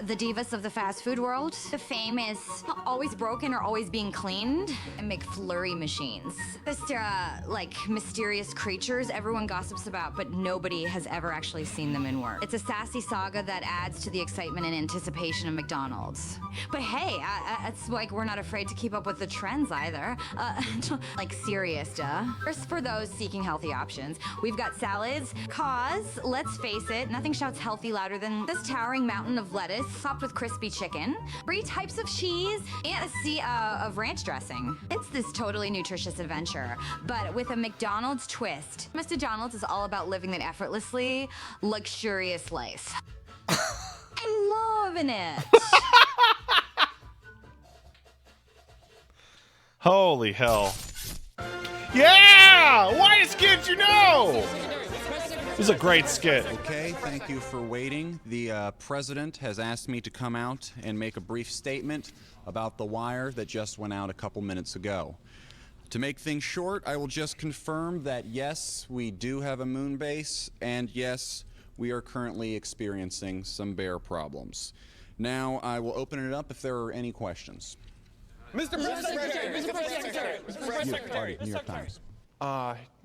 The divas of the fast food world. The famous, always broken or always being cleaned, and McFlurry machines. Just, like, mysterious creatures everyone gossips about, but nobody has ever actually seen them in work. It's a sassy saga that adds to the excitement and anticipation of McDonald's. But hey, it's like we're not afraid to keep up with the trends either. Like, serious, duh. First, for those seeking healthy options, we've got salads, cause, let's face it, nothing shouts healthy louder than this towering mountain of lettuce topped with crispy chicken, 3 types of cheese, and a sea of ranch dressing. It's this totally nutritious adventure, but with a McDonald's twist. Mr. McDonald's is all about living that effortlessly luxurious life. I'm loving it. Holy hell. Yeah! Why is skit, you know? This is a great skit. Okay, thank you for waiting. The president has asked me to come out and make a brief statement about the wire that just went out a couple minutes ago. To make things short, I will just confirm that yes, we do have a moon base, and yes, we are currently experiencing some bear problems. Now, I will open it up if there are any questions. Mr. Press Secretary! Mr. Press Secretary! Mr. Press Secretary! New York Times.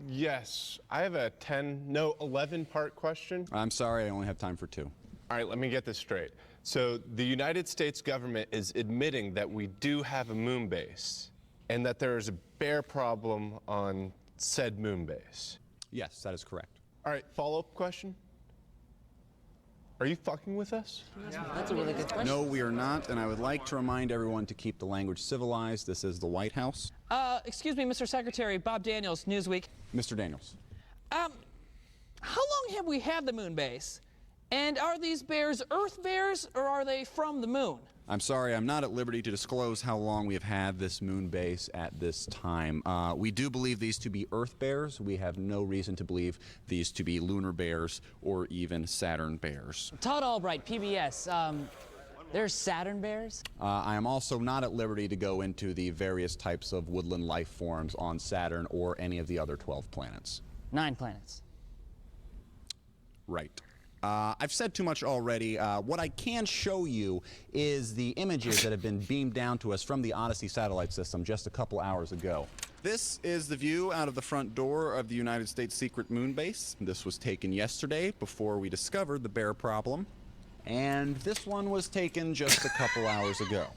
Yes. I have a 11-part question. I'm sorry, I only have time for 2. All right, let me get this straight. So the United States government is admitting that we do have a moon base and that there is a bear problem on said moon base. Yes, that is correct. All right, follow-up question. Are you fucking with us? That's a really good question. No, we are not, and I would like to remind everyone to keep the language civilized. This is the White House. Excuse me, Mr. Secretary, Bob Daniels, Newsweek. Mr. Daniels. How long have we had the moon base? And are these bears Earth bears, or are they from the moon? I'm sorry, I'm not at liberty to disclose how long we have had this moon base at this time. We do believe these to be Earth bears. We have no reason to believe these to be lunar bears or even Saturn bears. Todd Albright, PBS. There's Saturn bears? I am also not at liberty to go into the various types of woodland life forms on Saturn or any of the other 12 planets. 9 planets. Right. I've said too much already. What I can show you is the images that have been beamed down to us from the Odyssey satellite system just a couple hours ago. This is the view out of the front door of the United States secret moon base. This was taken yesterday before we discovered the bear problem. And this one was taken just a couple hours ago.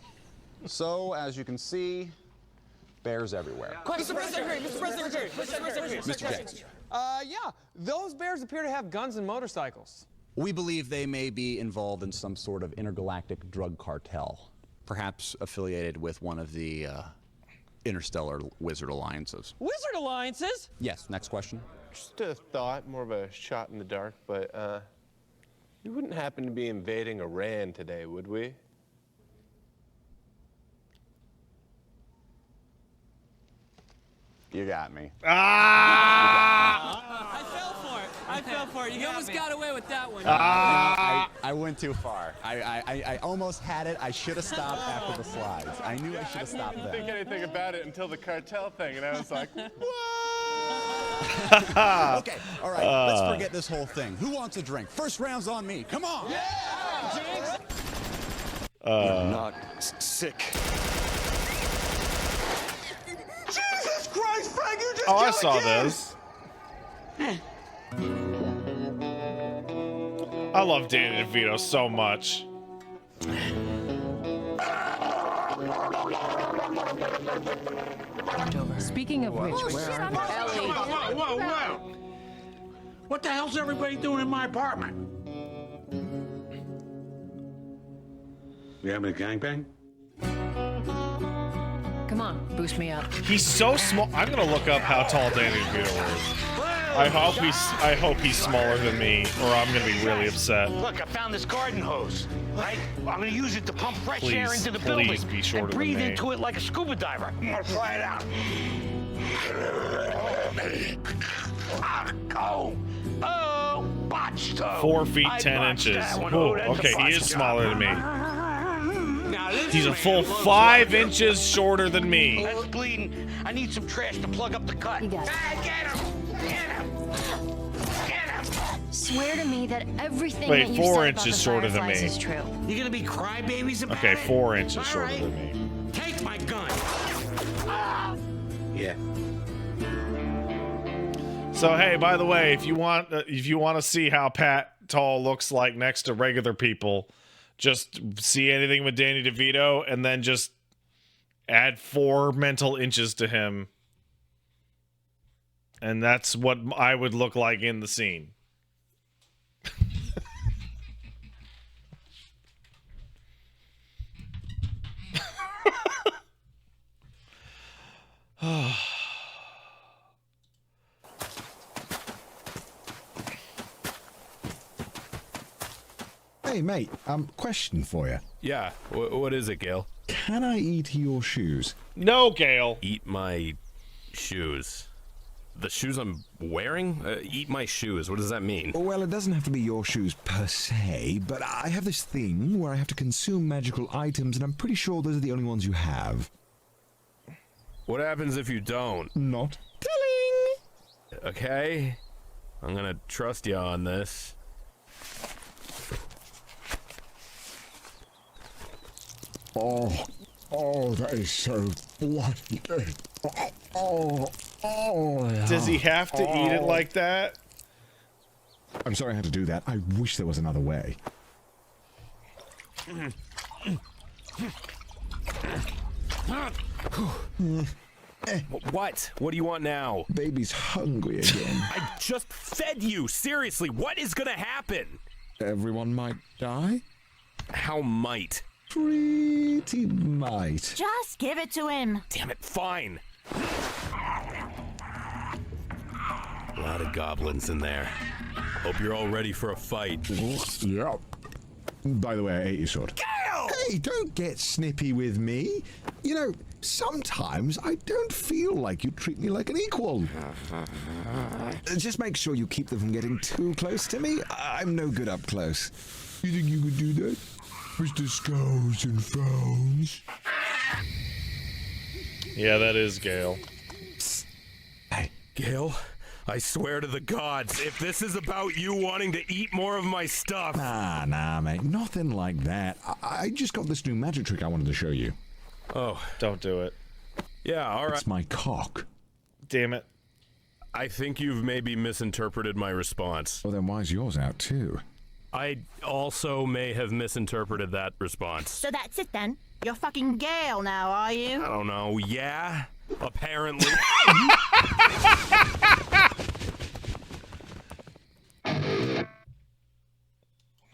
So, as you can see, bears everywhere. Mr. President, Mr. Jackson. Yeah, those bears appear to have guns and motorcycles. We believe they may be involved in some sort of intergalactic drug cartel, perhaps affiliated with one of the interstellar wizard alliances. Wizard alliances? Yes, next question. Just a thought, more of a shot in the dark, but we wouldn't happen to be invading Iran today, would we? You got me. I fell for it. You almost got away with that one. I went too far. I almost had it. I should have stopped after the slides. I knew I should have stopped I didn't there. think anything about it until the cartel thing, and I was like, Okay, all right, let's forget this whole thing. Who wants a drink? First round's on me. Come on. You're not sick. Jesus Christ, Frank, you just Oh, I saw this. I love Danny DeVito so much. Speaking of which, where are the Whoa. What the hell's everybody doing in my apartment? We having a gangbang? Come on, boost me up. He's so small. I'm gonna look up how tall Danny DeVito is. I hope he's smaller than me, or I'm gonna be really upset. Look, I found this garden hose, right? I'm gonna use it to pump fresh air into the building. Please be shorter and than breathe me. into it like a scuba diver. I'm gonna try it out. Oh, botched. 4 feet 10 inches. Ooh, okay, he is smaller than me. He's a full 5 inches shorter than me. That's bleeding. I need some trash to plug up the cut. You got it. Get him! Swear to me that everything Wait, that you 4 said inches about the shorter than Fireflies me. is true. You gonna be crybabies about Okay, it? 4 inches shorter right. than me. Take my gun. Yeah. So hey, by the way, if you want to see how Pat Tall looks like next to regular people, just see anything with Danny DeVito and then just add 4 mental inches to him. And that's what I would look like in the scene. Hey, mate, question for you. Yeah, what is it, Gale? Can I eat your shoes? No, Gale. Eat my shoes. The shoes I'm wearing? Eat my shoes. What does that mean? Well, it doesn't have to be your shoes per se, but I have this thing where I have to consume magical items, and I'm pretty sure those are the only ones you have. What happens if you don't? Not telling. Okay, I'm gonna trust you on this. Oh, that is so bloody good. Does he have to eat it like that? I'm sorry I had to do that. I wish there was another way. What? What do you want now? Baby's hungry again. I just fed you. Seriously, what is gonna happen? Everyone might die? How might? Pretty might. Just give it to him. Damn it, fine. A lot of goblins in there. Hope you're all ready for a fight. Yep. By the way, I ate your sword. Gale! Hey, don't get snippy with me. You know, sometimes I don't feel like you treat me like an equal. Just make sure you keep them from getting too close to me. I'm no good up close. You think you could do that, Mr. Skulls and Phones? Yeah, that is Gale. Gale, I swear to the gods, if this is about you wanting to eat more of my stuff... Nah, mate. Nothing like that. I just got this new magic trick I wanted to show you. Oh. Don't do it. Yeah, all right. It's my cock. Damn it. I think you've maybe misinterpreted my response. Well, then why's yours out, too? I also may have misinterpreted that response. So that's it then? You're fucking Gale now, are you? I don't know. Yeah? Apparently.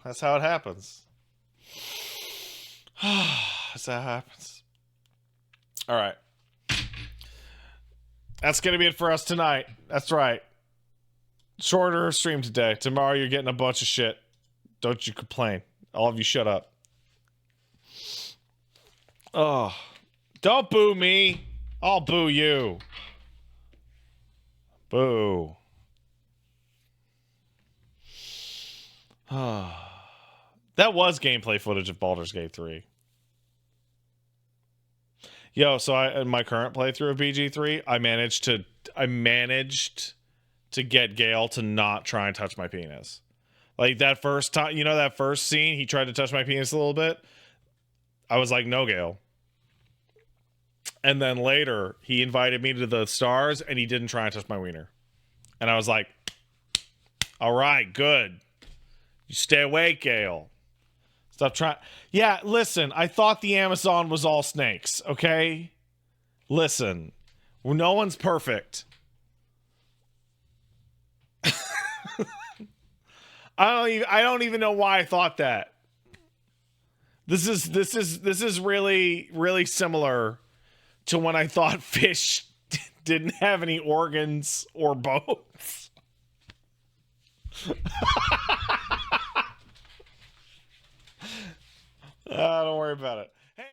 That's how it happens. That's how it happens. All right. That's going to be it for us tonight. That's right. Shorter stream today. Tomorrow you're getting a bunch of shit. Don't you complain. All of you shut up. Oh. Don't boo me. I'll boo you. Boo. That was gameplay footage of Baldur's Gate 3. Yo, so in my current playthrough of BG3, I managed to get Gale to not try and touch my penis. Like that first time, you know, that first scene, he tried to touch my penis a little bit. I was like, no, Gale. And then later, he invited me to the stars, and he didn't try and touch my wiener. And I was like, all right, good. You stay away, Gale. Stop trying. Yeah, listen, I thought the Amazon was all snakes, okay? Listen, no one's perfect. I don't even know why I thought that. This is really, really similar to when I thought fish didn't have any organs or bones. Don't worry about it.